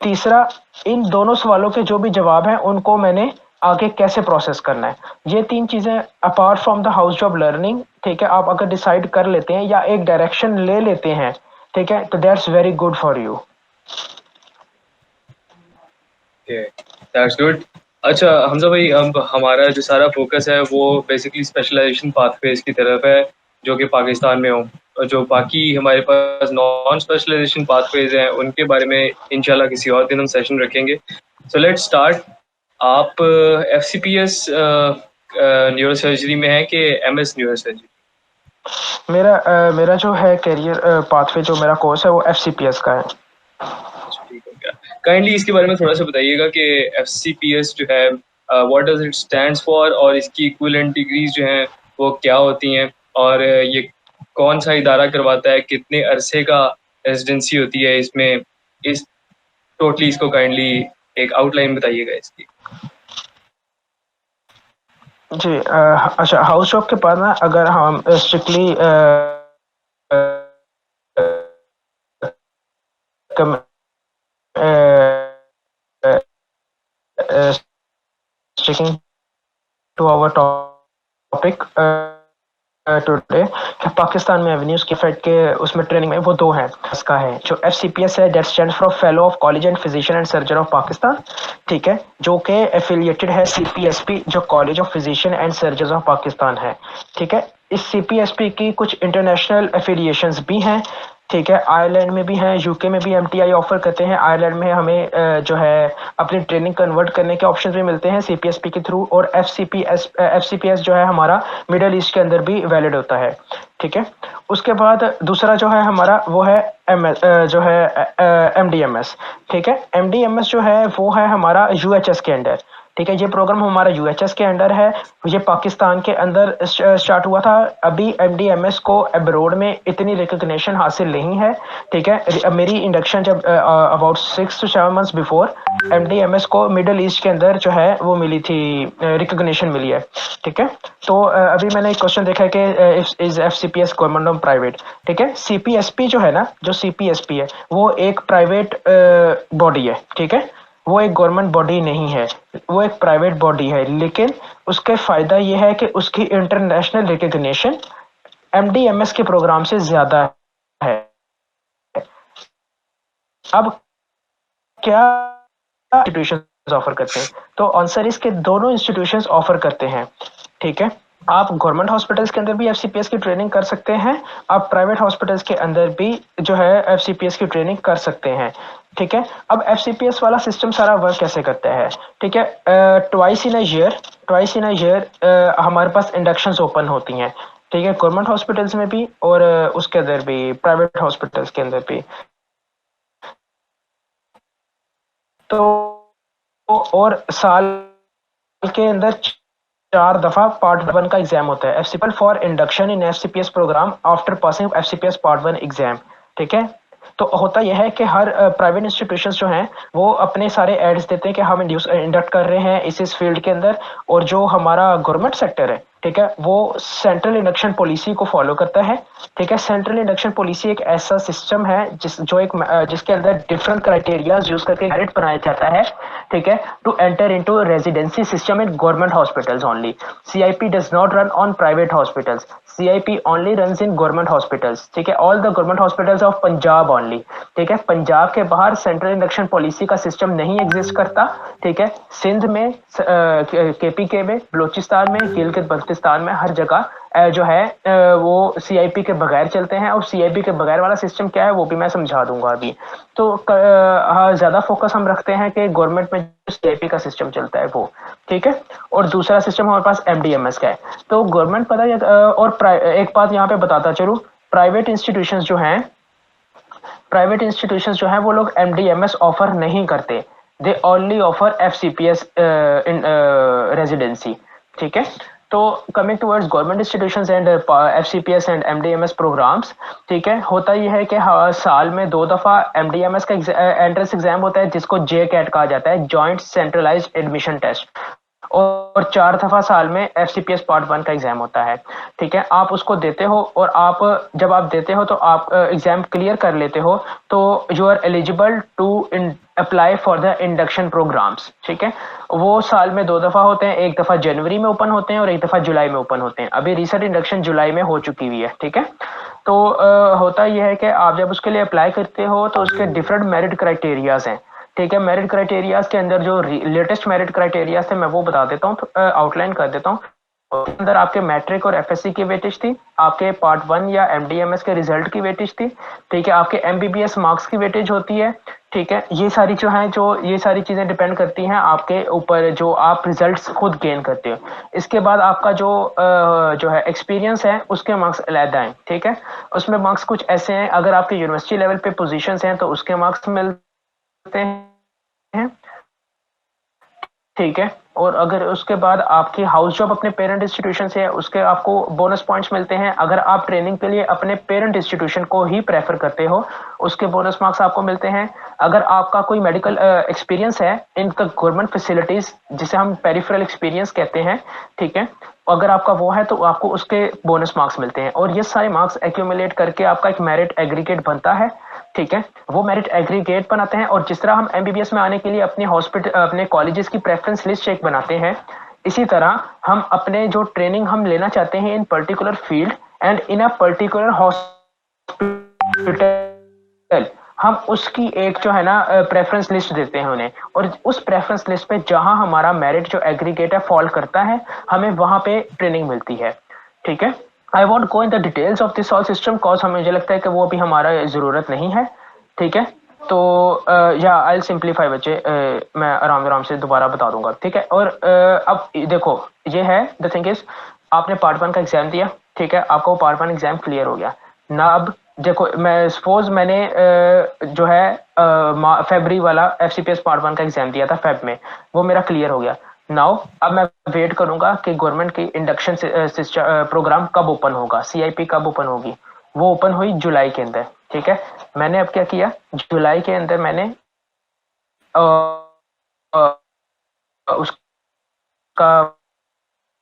तीसरा, इन दोनों सवालों के जो भी जवाब हैं उनको मैंने आगे कैसे प्रोसेस करना है। ये तीन चीजें apart from the house job learning, ठीक है, आप अगर डिसाइड कर लेते हैं या एक डायरेक्शन ले लेते हैं, ठीक है, तो that's very good for you. That's good. अच्छा हमजा भाई, अब हमारा जो सारा फोकस है वो बेसिकली स्पेशलाइजेशन पाथवेज की तरफ है जो कि पाकिस्तान में हो, और जो बाकी हमारे पास नॉन स्पेशलाइजेशन पाथवेज हैं उनके बारे में इंशाल्लाह किसी और दिन हम सेशन रखेंगे। So let's start. आप F C P S neurosurgery में है कि एम एस न्यूरो सर्जरी? मेरा जो है करियर पाथवे, जो मेरा कोर्स है वो FCPS का है। अच्छा, ठीक हो गया। काइंडली इसके बारे में थोड़ा सा बताइएगा कि एफसीपीएस जो है what does it stands for, और इसकी इक्विवेलेंट डिग्रीज जो हैं वो क्या होती हैं, और ये कौन सा इदारा करवाता है, कितने अरसे का रेजिडेंसी होती है इसमें, इस टोटली इसको काइंडली एक आउटलाइन बताइएगा इसकी। जी अच्छा, हाउस जॉब के बाद ना अगर हम strictly sticking to our topic today, कि पाकिस्तान में एवेन्यूज के फेड के उसमें ट्रेनिंग में वो दो हैं। इसका है जो FCPS है, that stand for fellow of college and physician and surgeon of Pakistan, ठीक है, जो कि एफिलिएटेड है CPSP जो college of physician and surgeon of Pakistan है, ठीक है। इस CPSP की कुछ इंटरनेशनल एफिलिएशंस भी हैं, ठीक है। आयरलैंड में भी हैं, UK में भी MTI ऑफर करते हैं। आयरलैंड में हमें जो है अपनी ट्रेनिंग कन्वर्ट करने के ऑप्शंस भी मिलते हैं CPSP के थ्रू, और FCPS जो है हमारा मिडल ईस्ट के अंदर भी वैलिड होता है, ठीक है। उसके बाद दूसरा जो है हमारा वो है जो है MDMS, ठीक है। MDMS जो है वो है हमारा UHS के अंडर, ठीक है। ये प्रोग्राम हमारा UHS के अंडर है, ये पाकिस्तान के अंदर स्टार्ट हुआ था। अभी MDMS को अब्रोड में इतनी रिकग्निशन हासिल नहीं है, ठीक है। मेरी इंडक्शन जब about 6 to 7 months before MDMS को मिडल ईस्ट के अंदर जो है वो मिली थी, रिकग्निशन मिली है, ठीक है। तो अभी मैंने एक क्वेश्चन देखा है कि इज FCPS गवर्नमेंट और प्राइवेट, ठीक है। CPSP जो है ना, जो CPSP है वो एक प्राइवेट बॉडी है, ठीक है। वो एक गवर्नमेंट बॉडी नहीं है, वो एक प्राइवेट बॉडी है, लेकिन उसके फायदा ये है कि उसकी इंटरनेशनल रिकग्निशन MDMS के प्रोग्राम से ज्यादा है। अब क्या इंस्टीट्यूशन ऑफर करते हैं, तो आंसर इसके दोनों इंस्टीट्यूशन ऑफर करते हैं, ठीक है। आप गवर्नमेंट हॉस्पिटल्स के अंदर भी FCPS की ट्रेनिंग कर सकते हैं, आप प्राइवेट हॉस्पिटल्स के अंदर भी जो है FCPS की ट्रेनिंग कर सकते हैं, ठीक है। अब FCPS वाला सिस्टम सारा वर्क कैसे करता है, ठीक है। ट्वाइस इन अ ईयर हमारे पास इंडक्शंस ओपन होती हैं, ठीक है, गवर्नमेंट हॉस्पिटल्स में भी और उसके अंदर भी प्राइवेट हॉस्पिटल्स के अंदर भी। तो और साल के अंदर 4 दफा पार्ट 1 का एग्जाम होता है, FCPL for induction in FCPS programme after passing FCPS part 1 exam, ठीक है। तो होता यह है कि हर प्राइवेट इंस्टीट्यूशंस जो हैं वो अपने सारे एड्स देते हैं कि हम इंडक्ट कर रहे हैं इस फील्ड के अंदर, और जो हमारा गवर्नमेंट सेक्टर है, ठीक है, वो सेंट्रल इंडक्शन पॉलिसी को फॉलो करता है, ठीक है। सेंट्रल इंडक्शन पॉलिसी एक ऐसा सिस्टम है जिसके अंदर डिफरेंट क्राइटेरियाज यूज करके मेरिट बनाया जाता है, ठीक है, to enter into residency system in government hospitals only. CIP does not run on private hospitals, CIP only runs in government hospitals, ठीक है, all the government hospitals of Punjab only, ठीक है। पंजाब के बाहर सेंट्रल इंडक्शन पॉलिसी का system नहीं exist करता, ठीक है। सिंध में, KPK में, बलोचिस्तान में, गिलगित बल्तिस्तान में, हर जगह जो है वो CIP के बगैर चलते हैं, और CIP के बगैर वाला सिस्टम क्या है वो भी मैं समझा दूंगा अभी। तो हाँ, ज्यादा फोकस हम रखते हैं कि गवर्नमेंट में जो CIP का सिस्टम चलता है वो, ठीक है। और दूसरा सिस्टम हमारे पास MDMS का है। तो गवर्नमेंट पता है, और एक बात यहाँ पे बताता चलूं, प्राइवेट इंस्टीट्यूशंस जो हैं वो लोग MDMS ऑफर नहीं करते, they only offer FCPS in residency, ठीक है। तो coming towards government institutions and FCPS and MDMS programmes, ठीक है, होता यह है कि साल में 2 दफा MDMS का एंट्रेंस एग्जाम होता है जिसको JCAT कहा जाता है, जॉइंट सेंट्रलाइज्ड एडमिशन टेस्ट, और 4 दफा साल में FCPS पार्ट 1 का एग्जाम होता है, ठीक है। आप उसको देते हो, और जब आप देते हो तो आप एग्जाम क्लियर कर लेते हो, तो you are eligible to apply for the induction programmes, ठीक है। वो साल में 2 दफा होते हैं, एक दफा जनवरी में ओपन होते हैं और एक दफा जुलाई में ओपन होते हैं। अभी रिसेंट इंडक्शन जुलाई में हो चुकी हुई है, ठीक है। तो होता यह है कि आप जब उसके लिए अप्लाई करते हो तो उसके डिफरेंट मेरिट क्राइटेरियाज हैं, ठीक है। मेरिट क्राइटेरियाज के अंदर जो लेटेस्ट मेरिट क्राइटेरियाज थे मैं वो बता देता हूँ, आउटलाइन कर देता हूँ। अंदर आपके मैट्रिक और FSC की वेटेज थी, आपके पार्ट 1 या MDMS के रिजल्ट की वेटेज थी, ठीक है, आपके MBBS मार्क्स की वेटेज होती है, ठीक है। ये सारी चीजें डिपेंड करती हैं आपके ऊपर, जो आप रिजल्ट्स खुद गेन करते हो। इसके बाद आपका जो है एक्सपीरियंस है उसके मार्क्स अलहदा हैं, ठीक है। उसमें मार्क्स कुछ ऐसे हैं, अगर आपके यूनिवर्सिटी लेवल पे पोजीशंस हैं तो उसके मार्क्स मिलते हैं, ठीक है। और अगर उसके बाद आपकी हाउस जॉब अपने पेरेंट इंस्टीट्यूशन से है, उसके आपको बोनस पॉइंट्स मिलते हैं। अगर आप ट्रेनिंग के लिए अपने पेरेंट इंस्टीट्यूशन को ही प्रेफर करते हो, उसके बोनस मार्क्स आपको मिलते हैं। अगर आपका कोई मेडिकल एक्सपीरियंस है इन गवर्नमेंट फैसिलिटीज, जिसे हम पेरिफेरल एक्सपीरियंस कहते हैं, ठीक है, अगर आपका वो है तो आपको उसके बोनस मार्क्स मिलते हैं। और ये सारे मार्क्स एक्यूमुलेट करके आपका एक मेरिट एग्रीगेट बनता है, ठीक है। वो मेरिट एग्रीगेट बनाते हैं, और जिस तरह हम एमबीबीएस में आने के लिए अपने हॉस्पिटल अपने कॉलेजेस की प्रेफरेंस लिस्ट चेक बनाते हैं, इसी तरह हम अपने जो ट्रेनिंग हम लेना चाहते हैं इन particular field and in a particular hospital, हम उसकी एक जो है ना प्रेफरेंस लिस्ट देते हैं उन्हें, और उस प्रेफरेंस लिस्ट पे जहां हमारा मेरिट जो एग्रीगेट है फॉल करता है, हमें वहां पे ट्रेनिंग मिलती है, ठीक है। I won't go in the details of this all system cause हमें मुझे लगता है कि वो अभी हमारा जरूरत नहीं है, ठीक है। तो या आई सिंप्लीफाई बच्चे, मैं आराम आराम से दोबारा बता दूंगा, ठीक है। और अब देखो, ये है द थिंग इज, आपने पार्ट 1 का एग्जाम दिया, ठीक है, आपका वो पार्ट 1 एग्जाम क्लियर हो गया ना। अब देखो, मैं सपोज मैंने जो है फेब्रुवरी वाला एफसीपीएस पार्ट 1 का एग्जाम दिया था फेब में, वो मेरा क्लियर हो गया। नाउ अब मैं वेट करूंगा कि गवर्नमेंट की इंडक्शन प्रोग्राम कब ओपन होगा, सीआईपी कब ओपन होगी। वो ओपन हुई जुलाई के अंदर, ठीक है। मैंने अब क्या किया, जुलाई के अंदर मैंने अ, अ, उसका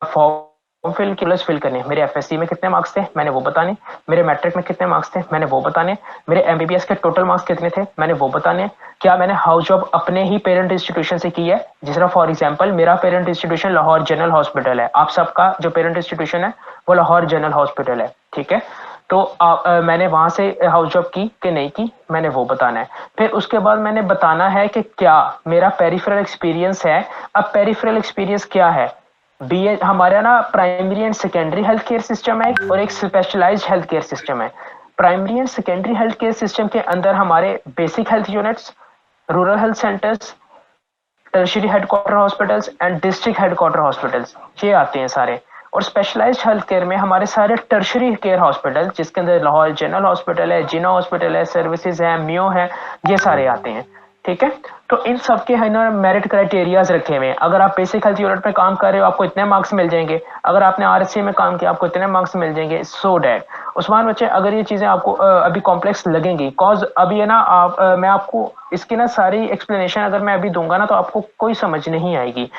फॉर्म फिल करने। मेरे एफएससी में कितने मार्क्स थे मैंने वो बताने, मेरे मैट्रिक में कितने मार्क्स थे मैंने वो बताने, मेरे एमबीबीएस के टोटल मार्क्स कितने थे मैंने वो बताने, क्या मैंने हाउस जॉब अपने ही पेरेंट इंस्टीट्यूशन से की है। जिस तरह फॉर एग्जांपल मेरा parent institution Lahore general hospital है, आप सबका जो पेरेंट इंस्टीट्यूशन है वो लाहौर जनरल हॉस्पिटल है, ठीक है। तो मैंने वहां से हाउस जॉब की कि नहीं की, मैंने वो बताना है। फिर उसके बाद मैंने बताना है कि क्या मेरा पेरिफेरल एक्सपीरियंस है। अब पेरिफेरल एक्सपीरियंस क्या है, बीए हमारे ना primary and secondary health care system है और एक स्पेशलाइज्ड हेल्थ केयर सिस्टम है। Primary and secondary health care system के अंदर हमारे basic health units, rural health centres, tertiary headquarter hospitals and district headquarter hospitals, ये आते हैं सारे। और स्पेशलाइज्ड हेल्थ केयर में हमारे सारे टर्शियरी केयर हॉस्पिटल, जिसके अंदर लाहौर जनरल हॉस्पिटल है, जिना हॉस्पिटल है, सर्विसेज है, मियो है, ये सारे आते हैं, ठीक है। तो इन सब के है ना मेरिट क्राइटेरियाज रखे हुए हैं। अगर आप बेसिक हेल्थ यूनिट में काम कर रहे हो आपको इतने मार्क्स मिल जाएंगे, अगर आपने आरएससी में काम किया आपको इतने मार्क्स मिल जाएंगे, सो डैट उस्मान बच्चे, अगर ये चीजें आपको अभी कॉम्प्लेक्स लगेंगी, कॉज अभी है ना मैं आपको इसकी ना सारी एक्सप्लेनेशन अगर मैं अभी दूंगा ना तो आपको कोई समझ नहीं आएगी,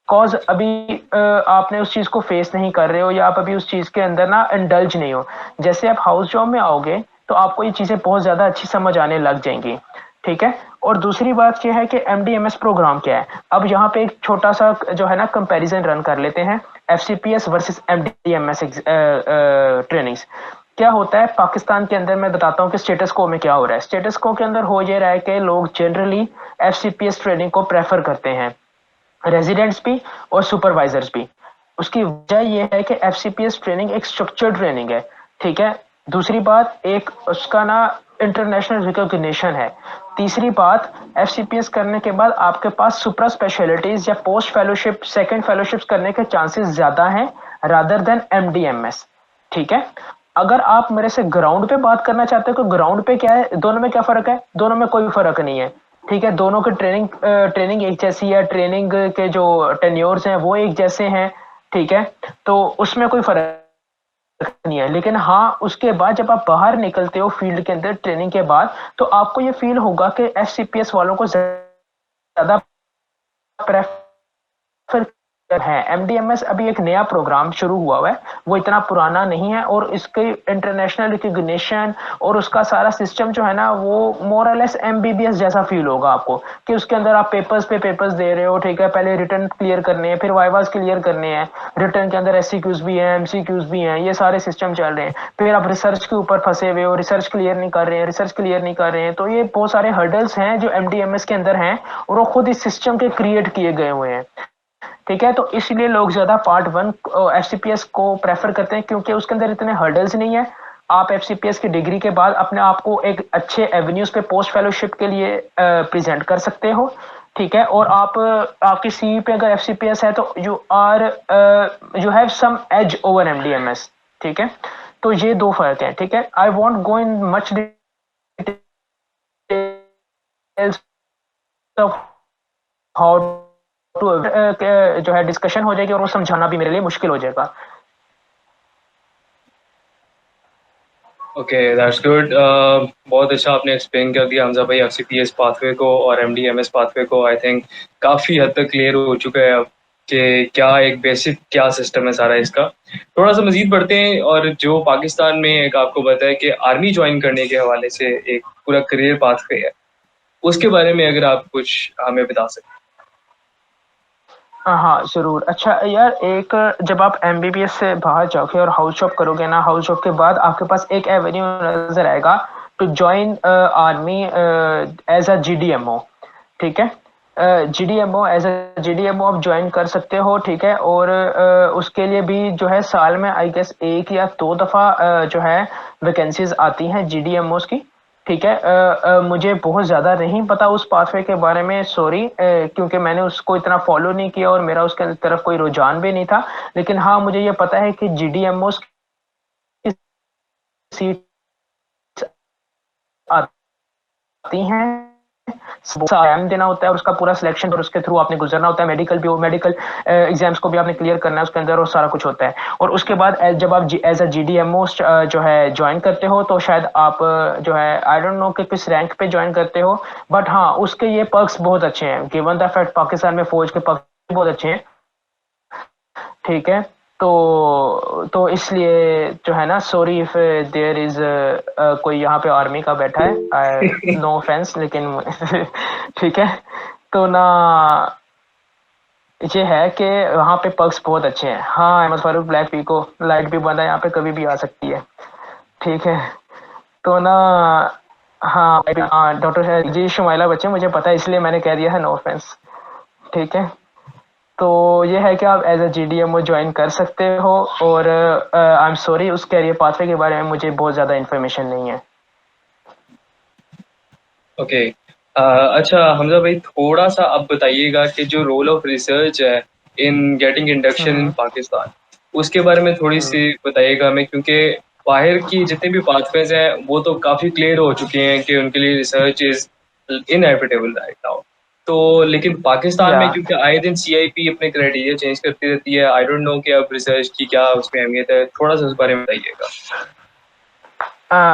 कॉज अभी आपने उस चीज को फेस नहीं कर रहे हो, या आप अभी उस चीज के अंदर ना इंडल्ज नहीं हो। जैसे आप हाउस जॉब में आओगे तो आपको ये चीजें बहुत ज्यादा अच्छी समझ आने लग जाएंगी, ठीक है। और दूसरी बात यह है कि एमडीएमएस प्रोग्राम क्या है। अब यहाँ पे एक छोटा सा जो है ना कंपैरिजन रन कर लेते हैं, एफसीपीएस वर्सेस एमडीएमएस ट्रेनिंग्स। क्या होता है पाकिस्तान के अंदर, मैं बताता हूँ कि स्टेटस को में क्या हो रहा है। स्टेटस को के अंदर हो ये रहा है कि लोग जनरली एफसीपीएस ट्रेनिंग को प्रेफर करते हैं, रेजिडेंट्स भी और सुपरवाइजर्स भी। उसकी वजह यह है कि एफसीपीएस ट्रेनिंग एक स्ट्रक्चर्ड ट्रेनिंग है, ठीक है। दूसरी बात, एक उसका ना इंटरनेशनल रिकॉग्निशन है। तीसरी बात, एफसीपीएस करने के बाद आपके पास सुपर स्पेशलिटीज या पोस्ट फेलोशिप, सेकंड फेलोशिप्स करने के चांसेस ज्यादा हैं रादर देन एमडीएमएस, ठीक है। अगर आप मेरे से ग्राउंड पे बात करना चाहते हो तो ग्राउंड पे क्या है, दोनों में क्या फर्क है, दोनों में कोई फर्क नहीं है, ठीक है। दोनों की ट्रेनिंग एक जैसी है, ट्रेनिंग के जो टेन्योर्स हैं वो एक जैसे हैं, ठीक है। तो उसमें कोई फर्क नहीं है। लेकिन हाँ, उसके बाद जब आप बाहर निकलते हो फील्ड के अंदर ट्रेनिंग के बाद, तो आपको ये फील होगा कि एफसीपीएस वालों को ज्यादा प्रेफर है। एमडीएमएस अभी एक नया प्रोग्राम शुरू हुआ है, वो इतना पुराना नहीं है, और इसके इंटरनेशनल रिकॉग्निशन और उसका सारा सिस्टम जो है ना वो मोर और लेस एमबीबीएस जैसा फील होगा आपको, कि उसके अंदर आप पेपर्स पे पेपर्स दे रहे हो, ठीक है। पहले रिटर्न क्लियर करने हैं, फिर वाइवास क्लियर करने हैं, रिटर्न के अंदर एससीक्यूज भी हैं, एमसीक्यूज भी हैं, ये सारे सिस्टम चल रहे हैं। फिर आप रिसर्च के ऊपर फंसे हुए हो, रिसर्च क्लियर नहीं कर रहे हैं, रिसर्च क्लियर नहीं कर रहे हैं, तो ये बहुत सारे हर्डल्स हैं जो एमडीएमएस के अंदर हैं, और वो खुद इस सिस्टम के क्रिएट किए गए हुए हैं, ठीक है। तो इसलिए लोग ज्यादा पार्ट 1 एफसीपीएस को प्रेफर करते हैं, क्योंकि उसके अंदर इतने हर्डल्स नहीं है। आप एफसीपीएस की डिग्री के बाद अपने आप को एक अच्छे एवेन्यूज पे पोस्ट फेलोशिप के लिए प्रेजेंट कर सकते हो, ठीक है। और आप आपकी सीवी पे अगर एफसीपीएस है तो you have some edge over MDMS, ठीक है। तो ये दो फर्क है, ठीक है। I won't go in much details of how to जो है डिस्कशन हो जाएगी और वो समझाना भी मेरे लिए मुश्किल हो जाएगा। Okay, that's good. बहुत अच्छा आपने एक्सप्लेन कर दिया हमजा भाई एफसीपीएस पाथवे को और एमडीएमएस पाथवे को। आई थिंक काफ़ी हद तक क्लियर हो चुका है अब कि क्या एक बेसिक क्या सिस्टम है सारा इसका। थोड़ा सा मजीद बढ़ते हैं, और जो पाकिस्तान में एक आपको पता है कि आर्मी ज्वाइन करने के हवाले से एक पूरा करियर पाथवे है, उसके बारे में अगर आप कुछ हमें बता सकते। हाँ ज़रूर। अच्छा यार, एक जब आप एमबीबीएस से बाहर जाओगे और हाउस जॉब करोगे ना, हाउस जॉब के बाद आपके पास एक एवेन्यू नजर आएगा to join army as a GDMO. ठीक है, जीडीएमओ एज अ जीडीएमओ आप ज्वाइन कर सकते हो। ठीक है, और उसके लिए भी जो है साल में आई गेस 1 या 2 दफ़ा जो है वैकेंसीज आती हैं जीडीएमओस की। ठीक है, मुझे बहुत ज़्यादा नहीं पता उस पाथवे के बारे में, सॉरी, क्योंकि मैंने उसको इतना फॉलो नहीं किया और मेरा उसके तरफ कोई रुझान भी नहीं था। लेकिन हाँ, मुझे ये पता है कि जीडीएमओस की सीट आती हैं, एग्जाम देना होता है और उसका पूरा सिलेक्शन और उसके थ्रू आपने गुजरना होता है। मेडिकल भी हो, मेडिकल एग्जाम्स को भी आपने क्लियर करना है उसके अंदर, और सारा कुछ होता है। और उसके बाद जब आप एज अ जीडीएमओ जो है ज्वाइन करते हो, तो शायद आप जो है आई डोंट नो कि किस रैंक पे ज्वाइन करते हो, बट हाँ उसके ये पर्क्स बहुत अच्छे हैं, गिवन द फैक्ट पाकिस्तान में फौज के पर्क्स बहुत अच्छे हैं। ठीक है, तो इसलिए जो है ना, सॉरी इफ देयर इज कोई यहाँ पे आर्मी का बैठा है, नो ऑफेंस, लेकिन ठीक है, तो ना ये है कि वहाँ पे पर्क्स बहुत अच्छे हैं। हाँ अहमद फारूक, ब्लैक पी को लाइट भी बंद है यहाँ पे, कभी भी आ सकती है। ठीक है, तो ना हाँ हाँ डॉक्टर जी शुमाइला बच्चे, मुझे पता है इसलिए मैंने कह दिया है, नो ऑफेंस। ठीक है, तो ये है कि आप एज अ जीडीएमओ ज्वाइन कर सकते हो। और आई एम सॉरी, उस कैरियर पाथवे के बारे में मुझे बहुत ज़्यादा इन्फॉर्मेशन नहीं है। ओके, अच्छा हमजा भाई, थोड़ा सा अब बताइएगा कि जो रोल ऑफ रिसर्च है इन गेटिंग इंडक्शन इन हम्म पाकिस्तान, उसके बारे में थोड़ी हम्म सी बताइएगा हमें, क्योंकि बाहर की जितने भी पाथवेज हैं वो तो काफ़ी क्लियर हो चुके हैं कि उनके लिए research is inevitable right now. तो लेकिन पाकिस्तान या में क्योंकि आए दिन सीआईपी अपने क्राइटेरिया चेंज करती रहती है, आई डोंट नो कि अब रिसर्च की क्या उसमें अहमियत है, थोड़ा सा उस बारे में बताइएगा।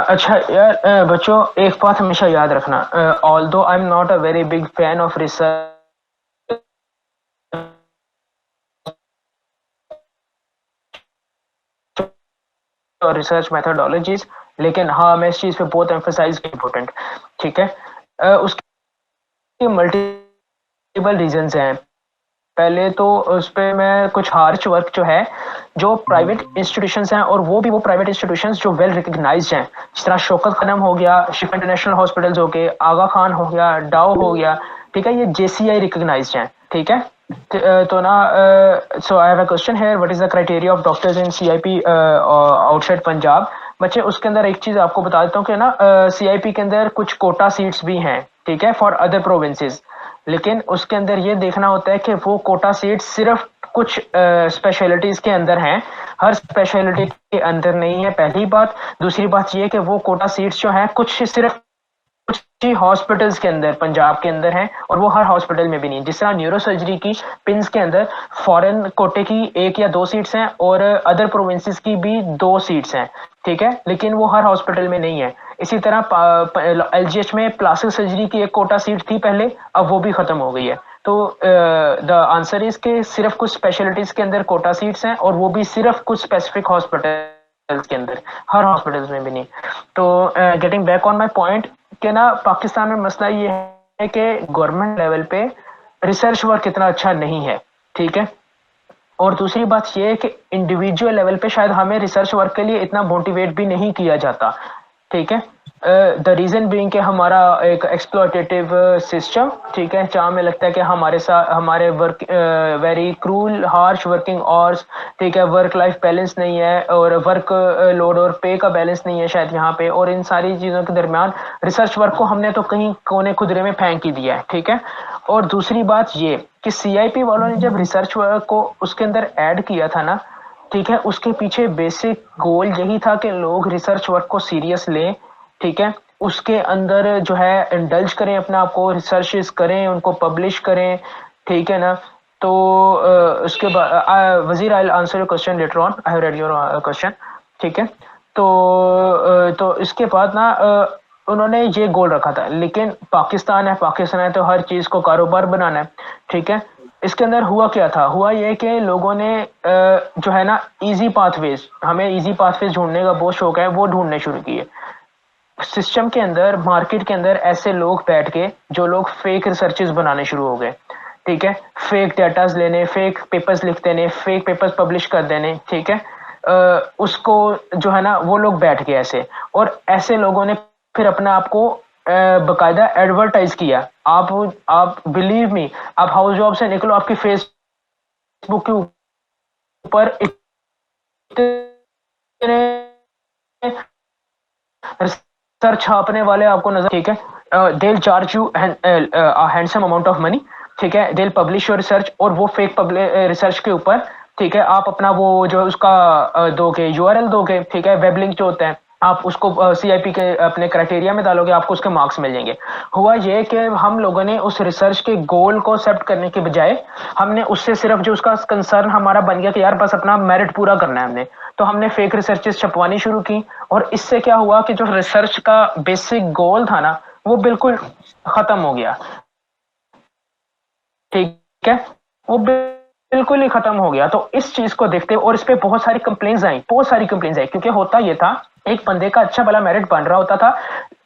अच्छा यार, बच्चों एक बात हमेशा याद रखना, although I am not a very big fan of research और रिसर्च मेथोडोलॉजीज, लेकिन हाँ मैं इस चीज़ पे बहुत एम्फोसाइज इम्पोर्टेंट। ठीक है, उसके मल्टीपल रीजंस हैं। पहले तो उस पे मैं कुछ हार्श वर्क जो है, जो प्राइवेट इंस्टीट्यूशंस हैं, और वो भी वो प्राइवेट इंस्टीट्यूशंस जो वेल रिकग्नाइज्ड हैं, जिस तरह शौकत खनम हो गया, शिफा इंटरनेशनल हॉस्पिटल्स हो गए, आगा खान हो गया, डाओ हो गया। ठीक है, ये जेसीआई रिकग्नाइज्ड हैं। ठीक है, तो ना so I have a question here, what is the criteria of doctors in CIP outside Punjab. बच्चे उसके अंदर एक चीज आपको बता देता हूँ कि ना, सीआईपी के अंदर कुछ कोटा सीट्स भी हैं। ठीक है, फॉर अदर प्रोविंसेस, लेकिन उसके अंदर ये देखना होता है कि वो कोटा सीट सिर्फ कुछ स्पेशलिटीज के अंदर हैं, हर स्पेशलिटी के अंदर नहीं है, पहली बात। दूसरी बात ये कि वो कोटा सीट्स जो हैं कुछ सिर्फ कुछ ही हॉस्पिटल्स के अंदर पंजाब के अंदर हैं, और वो हर हॉस्पिटल में भी नहीं। जिस तरह न्यूरो सर्जरी की पिंस के अंदर फॉरेन कोटे की 1 या 2 सीट्स हैं, और अदर प्रोविंसेस की भी 2 सीट्स हैं। ठीक है, लेकिन वो हर हॉस्पिटल में नहीं है। इसी तरह एलजीएच में प्लास्टिक सर्जरी की एक कोटा सीट थी पहले, अब वो भी खत्म हो गई है। तो द आंसर इज के सिर्फ कुछ स्पेशलिटीज के अंदर कोटा सीट्स हैं, और वो भी सिर्फ कुछ स्पेसिफिक हॉस्पिटल्स के अंदर, हर हॉस्पिटल्स में भी नहीं। तो getting back on my point, कि ना पाकिस्तान में मसला ये है कि गवर्नमेंट लेवल पे रिसर्च वर्क इतना अच्छा नहीं है। ठीक है, और दूसरी बात ये है कि इंडिविजुअल लेवल पे शायद हमें रिसर्च वर्क के लिए इतना मोटिवेट भी नहीं किया जाता। ठीक है, द रीजन बीइंग कि हमारा एक एक्सप्लॉयटेटिव सिस्टम, ठीक है, जहाँ में लगता है कि हमारे साथ हमारे work very cruel harsh working hours, ठीक है, वर्क लाइफ बैलेंस नहीं है, और वर्क लोड और पे का बैलेंस नहीं है शायद यहाँ पे, और इन सारी चीज़ों के दरमियान रिसर्च वर्क को हमने तो कहीं कोने खुदरे में फेंक ही दिया है। ठीक है, और दूसरी बात ये कि सीआईपी वालों ने जब रिसर्च वर्क को उसके अंदर ऐड किया था ना, ठीक है, उसके पीछे बेसिक गोल यही था कि लोग रिसर्च वर्क को सीरियस लें। ठीक है, उसके अंदर जो है इंडल्ज करें अपने आप को, रिसर्चेस करें, उनको पब्लिश करें। ठीक है ना, तो उसके बाद वजीर, I will answer your question later on, I have read your question, ठीक है। तो इसके बाद ना उन्होंने ये गोल रखा था, लेकिन पाकिस्तान है तो हर चीज को कारोबार बनाना है, ठीक है। इसके अंदर हुआ क्या था, हुआ ये कि लोगों ने जो है ना इजी पाथवेज, हमें इजी पाथवेज ढूंढने का बहुत शौक है, वो ढूंढने शुरू किए। सिस्टम के अंदर, मार्केट के अंदर ऐसे लोग बैठ के, जो लोग फेक रिसर्चेस बनाने शुरू हो गए, ठीक है। फेक डेटास लेने, फेक पेपर्स लिख देने, फेक पेपर्स पब्लिश कर देने, ठीक है। उसको जो है ना वो लोग बैठ गए ऐसे, और ऐसे लोगों ने फिर अपने आप को बकायदा एडवर्टाइज किया। आप बिलीव मी, आप हाउस जॉब से निकलो, आपकी फेसबुक के ऊपर इतने रिसर्च छापने वाले आपको नजर, ठीक है। They will charge you handsome amount of money, ठीक है। They will publish your research, और वो फेक रिसर्च के ऊपर, ठीक है, आप अपना वो जो उसका दोगे, यूआरएल दोगे, ठीक है, वेब लिंक जो होता है, आप उसको सीआईपी के अपने क्राइटेरिया में डालोगे, आपको उसके मार्क्स मिल जाएंगे। हुआ ये कि हम लोगों ने उस रिसर्च के गोल को एक्सेप्ट करने के बजाय, हमने उससे सिर्फ जो उसका कंसर्न हमारा बन गया कि यार बस अपना मेरिट पूरा करना है हमने, तो हमने फेक रिसर्चेस छपवानी शुरू की। और इससे क्या हुआ कि जो रिसर्च का बेसिक गोल था ना, वो बिल्कुल खत्म हो गया, ठीक है। वो बिल्कुल ही खत्म हो गया। तो इस चीज को देखते, और इस पे बहुत सारी कंप्लेंट्स आई, क्योंकि होता ये था, एक बंदे का अच्छा भला मेरिट बन रहा होता था,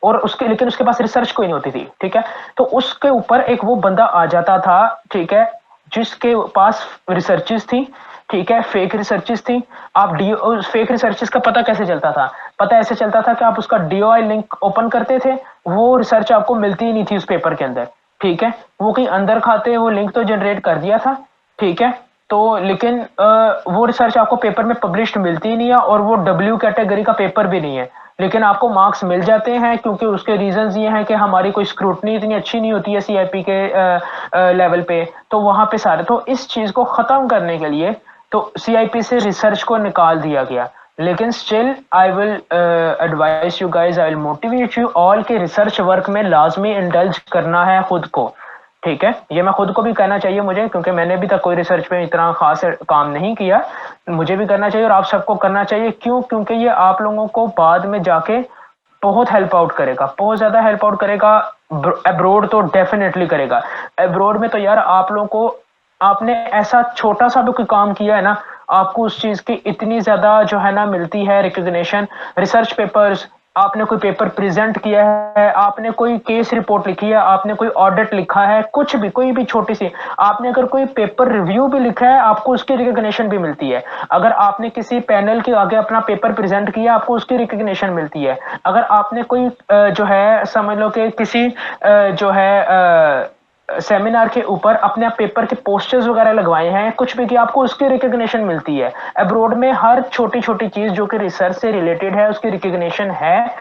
और उसके, लेकिन उसके पास रिसर्च कोई नहीं होती थी, ठीक है। तो उसके ऊपर एक वो बंदा आ जाता था, ठीक है, जिसके पास रिसर्चेस थी, ठीक है, फेक रिसर्चेस थी। आप फेक रिसर्चेस का पता कैसे चलता था? पता ऐसे चलता था कि आप उसका डीओआई लिंक ओपन करते थे, वो रिसर्च आपको मिलती ही नहीं थी उस पेपर के अंदर, ठीक है। वो कहीं अंदर खाते वो लिंक तो जनरेट कर दिया था, ठीक है। तो लेकिन वो रिसर्च आपको पेपर में पब्लिश्ड मिलती ही नहीं है, और वो डब्ल्यू कैटेगरी का पेपर भी नहीं है, लेकिन आपको मार्क्स मिल जाते हैं, क्योंकि उसके रीजंस ये हैं कि हमारी कोई स्क्रूटनी इतनी अच्छी नहीं होती है सीआईपी के लेवल पे, तो वहां पे सारे, तो इस चीज को खत्म करने के लिए तो सीआईपी से रिसर्च को निकाल दिया गया। लेकिन still I will advice you guys, I will motivate you all के रिसर्च वर्क में लाजमी इंडल्ज करना है खुद को, ठीक है। ये मैं खुद को भी कहना चाहिए मुझे, क्योंकि मैंने अभी तक कोई रिसर्च पे इतना खास काम नहीं किया, मुझे भी करना चाहिए और आप सबको करना चाहिए। क्यों? क्योंकि ये आप लोगों को बाद में जाके बहुत हेल्प आउट करेगा, बहुत ज्यादा हेल्प आउट करेगा। अब्रोड तो डेफिनेटली करेगा। अब्रोड में तो यार आप लोगों को, आपने ऐसा छोटा सा भी कोई काम किया है ना, आपको उस चीज की इतनी ज्यादा जो है ना मिलती है रिकग्निशन। रिसर्च पेपर्स, आपने कोई पेपर प्रेजेंट किया है, आपने कोई केस रिपोर्ट लिखी है, आपने कोई ऑडिट लिखा है, कुछ भी, कोई भी छोटी सी, आपने अगर कोई पेपर रिव्यू भी लिखा है, आपको उसकी रिकग्निशन भी मिलती है। अगर आपने किसी पैनल के आगे अपना पेपर प्रेजेंट किया, आपको उसकी रिकग्निशन मिलती है। अगर आपने कोई जो है समझ लो कि किसी जो है सेमिनार के ऊपर अपने आप पेपर के पोस्टर्स वगैरह लगवाए हैं, कुछ भी किया, आपको उसकी रिकग्निशन मिलती है। अब्रोड में हर छोटी छोटी चीज जो कि रिसर्च से रिलेटेड है, उसकी रिकग्निशन है।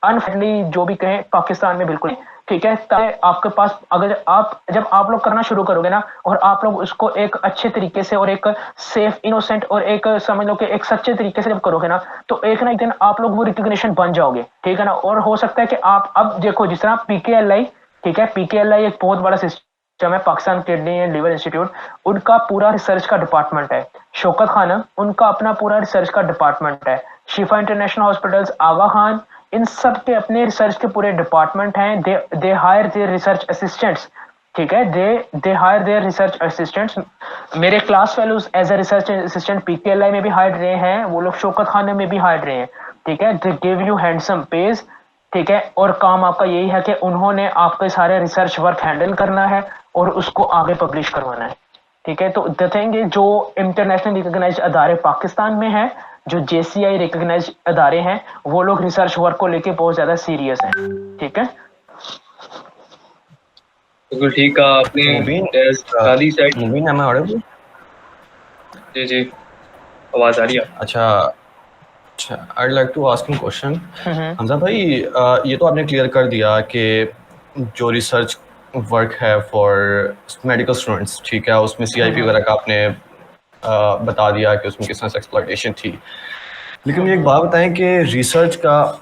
अनफॉर्चुनेटली जो भी कहें, पाकिस्तान में बिल्कुल, ठीक है। आपके पास अगर आप, जब आप लोग करना शुरू करोगे ना, और आप लोग उसको एक अच्छे तरीके से और एक सेफ, इनोसेंट और एक समझ लो कि एक सच्चे तरीके से जब करोगे ना, तो एक ना एक दिन आप लोग वो रिकग्निशन बन जाओगे, ठीक है ना। और हो सकता है कि आप, अब देखो जिस तरह पीकेएलआई, ठीक है, पीकेएलआई एक बहुत बड़ा सिस्टम है, Pakistan kidney and liver institute, उनका पूरा रिसर्च का डिपार्टमेंट है। शौकत खानम, उनका अपना पूरा रिसर्च का डिपार्टमेंट है। शिफा इंटरनेशनल हॉस्पिटल्स, आगा खान, इन सब के अपने रिसर्च के पूरे डिपार्टमेंट हैं। They hire their research assistants, ठीक है, they hire their research assistants. मेरे class fellows as a research assistant PKLI में भी हायर रहे हैं, वो लोग शौकत खाने में भी हायर रहे हैं, ठीक है। They give you handsome page, ठीक है। और काम आपका यही है कि उन्होंने आपके सारे रिसर्च वर्क हैंडल करना है और उसको आगे पब्लिश करवाना है, ठीक है। तो द थिंग जो इंटरनेशनल रिकॉग्नाइज्ड अदारे पाकिस्तान में हैं, जो जेसीआई रिकॉग्नाइज्ड अदारे हैं, वो लोग रिसर्च वर्क को लेके बहुत ज्यादा सीरियस हैं, ठीक है। बिल्कुल ठीक कहा आपने। Gandhi side, Mubeen, am I audible? जी जी, आवाज आ रही है। अच्छा, I'd like to ask you a question. Hamza भाई, ये तो आपने क्लियर कर दिया कि जो रिसर्च वर्क है फॉर मेडिकल स्टूडेंट्स, ठीक है, उसमें सीआईपी वगैरह का आपने बता दिया कि उसमें किस तरह से एक्सप्लॉयटेशन थी। लेकिन मुझे एक बात बताएं कि रिसर्च का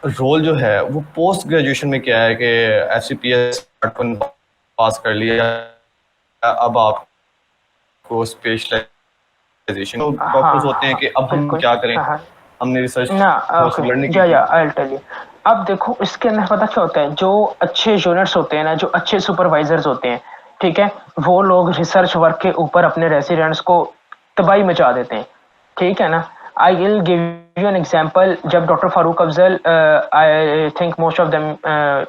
रोल जो है वो पोस्ट ग्रेजुएशन में क्या है कि एफसीपीएस पास कर लिया, अब आपको स्पेशलाइजेशन, तो डॉक्टर्स होते हैं कि अब हम बिल्कुल। क्या करें, हाँ हमने रिसर्च ना, से लड़ने की या थी। I tell you. अब देखो इसके अंदर पता क्या होता है, जो अच्छे यूनिट्स होते हैं ना, जो अच्छे सुपरवाइजर्स होते हैं, ठीक है, वो लोग रिसर्च वर्क के ऊपर अपने रेसिडेंट्स को तबाही मचा देते हैं, ठीक है ना। I will give you an example. जब doctor Farooq Afzal, I think most of them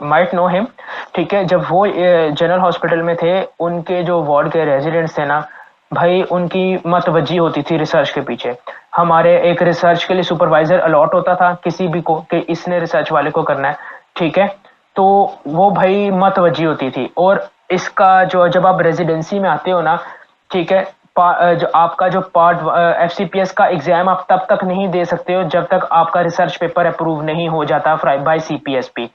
might know him, ठीक है, जब वो जनरल हॉस्पिटल में थे, उनके जो वार्ड के रेजिडेंट्स थे ना भाई, उनकी मतवजी होती थी रिसर्च के पीछे। हमारे एक रिसर्च के लिए सुपरवाइजर अलॉट होता था किसी भी को कि इसने रिसर्च वाले को करना है, ठीक है, तो वो भाई मतवजी होती थी। और इसका जो, जब आप रेजिडेंसी में आते हो ना, ठीक है, जो आपका जो पार्ट एफसीपीएस का एग्जाम आप तब तक नहीं दे सकते हो जब तक आपका रिसर्च पेपर अप्रूव नहीं हो जाता बाय सीपीएसपी,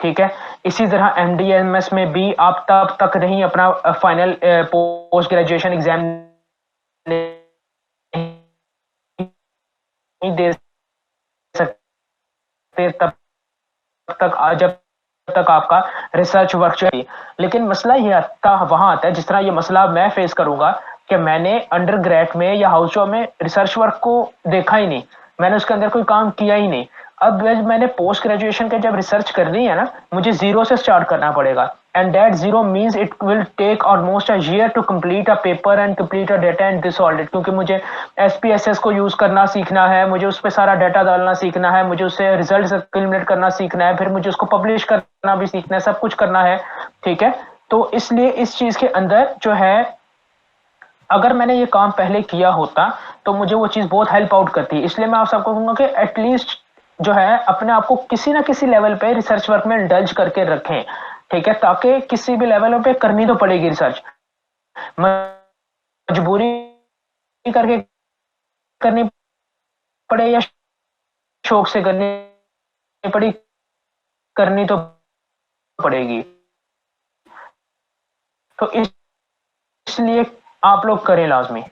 ठीक है। इसी तरह एमडीएमएस में भी आप तब तक नहीं अपना फाइनल पोस्ट ग्रेजुएशन एग्जाम नहीं दे सकते तब तक, जब तक आपका रिसर्च वर्क चाहिए। लेकिन मसला ये आता वहां आता है, जिस तरह ये मसला मैं फेस करूंगा कि मैंने अंडर ग्रेड में या हाउस जॉब में रिसर्च वर्क को देखा ही नहीं, मैंने उसके अंदर कोई काम किया ही नहीं। अब मैंने पोस्ट ग्रेजुएशन के जब रिसर्च करनी है ना, मुझे जीरो से स्टार्ट करना पड़ेगा, and that zero means it will take almost a year to complete a paper and complete a data and this all, क्योंकि मुझे एसपीएसएस को यूज करना सीखना है, मुझे उस पर सारा डाटा डालना सीखना है, मुझे उससे रिजल्ट कैलकुलेट करना सीखना है, फिर मुझे उसको पब्लिश करना भी सीखना है, सब कुछ करना है, ठीक है। तो इसलिए इस चीज के अंदर जो है, अगर मैंने ये काम पहले किया होता तो मुझे वो चीज बहुत हेल्प आउट करती। इसलिए मैं आप सबको कहूंगा कि एटलीस्ट जो है अपने आप को किसी ना किसी लेवल पे रिसर्च वर्क में इंडल्ज करके रखें, ठीक है, ताकि किसी भी लेवल पे करनी तो पड़ेगी रिसर्च, मजबूरी करके करनी पड़े या शौक से करनी पड़ी, करनी तो पड़ेगी। तो इसलिए आप लोग करें लाजमी।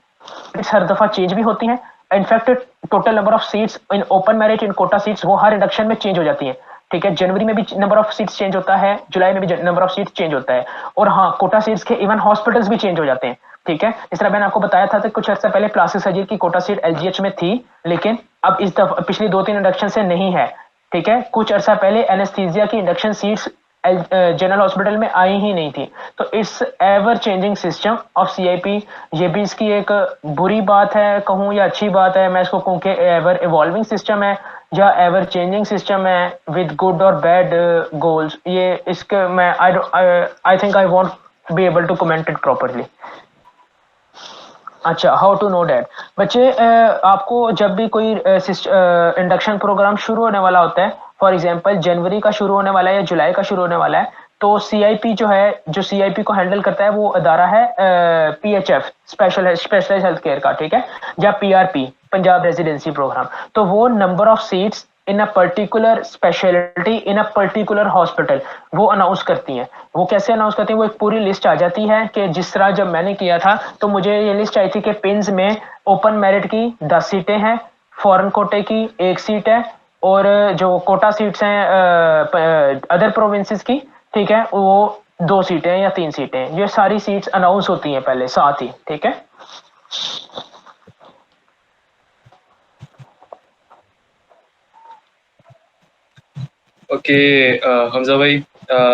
हर दफा चेंज भी होती है, in fact total number of seats in open merit in Kota seats वो हर इंडक्शन में चेंज हो जाती है, ठीक है। जनवरी में भी नंबर ऑफ सीट्स चेंज होता है, जुलाई में भी नंबर ऑफ सीट्स चेंज होता है, और हाँ, कोटा सीट्स के इवन हॉस्पिटल्स भी चेंज हो जाते हैं, ठीक है। इस तरह मैंने आपको बताया था कि कुछ अर्सा पहले प्लास्टिक सर्जरी की कोटा सीट एलजीएच में थी, लेकिन अब इस दफा पिछली 2-3 इंडक्शन से नहीं है, ठीक है। कुछ अर्सा पहले एनेस्थीसिया की इंडक्शन सीट्स जनरल हॉस्पिटल में आई ही नहीं थी। तो इस ever changing system of CIP, ये भी इसकी एक बुरी बात है कहूँ या अच्छी बात है, मैं इसको कहूँ कि एवर इवॉल्विंग सिस्टम है या एवर चेंजिंग सिस्टम है विद गुड और बैड गोल्स। ये इसके मैं I think I won't be able to comment it properly. अच्छा, हाउ टू नो डैट बच्चे, आपको जब भी कोई इंडक्शन प्रोग्राम शुरू होने वाला होता है, फॉर एग्जांपल जनवरी का शुरू होने वाला है या जुलाई का शुरू होने वाला है, तो सीआईपी जो है, जो सीआईपी को हैंडल करता है वो अदारा है पीएचएफ, स्पेशलाइज्ड हेल्थ केयर का, ठीक है, या पीआरपी, पंजाब रेजिडेंसी प्रोग्राम। तो वो number of seats in a particular specialty in a particular hospital वो अनाउंस करती हैं। वो कैसे अनाउंस करती हैं, वो एक पूरी लिस्ट आ जाती है कि जिस तरह जब मैंने किया था तो मुझे ये लिस्ट आई थी कि पिंस में ओपन मेरिट की 10 सीटें हैं, फॉरेन कोटे की 1 सीट है, और जो कोटा सीट्स हैं अदर प्रोविंसेस की, ठीक है, वो 2 सीटें या 3 सीटें, ये सारी सीट्स अनाउंस होती हैं पहले साथ ही, ठीक है। ओके हमजा भाई,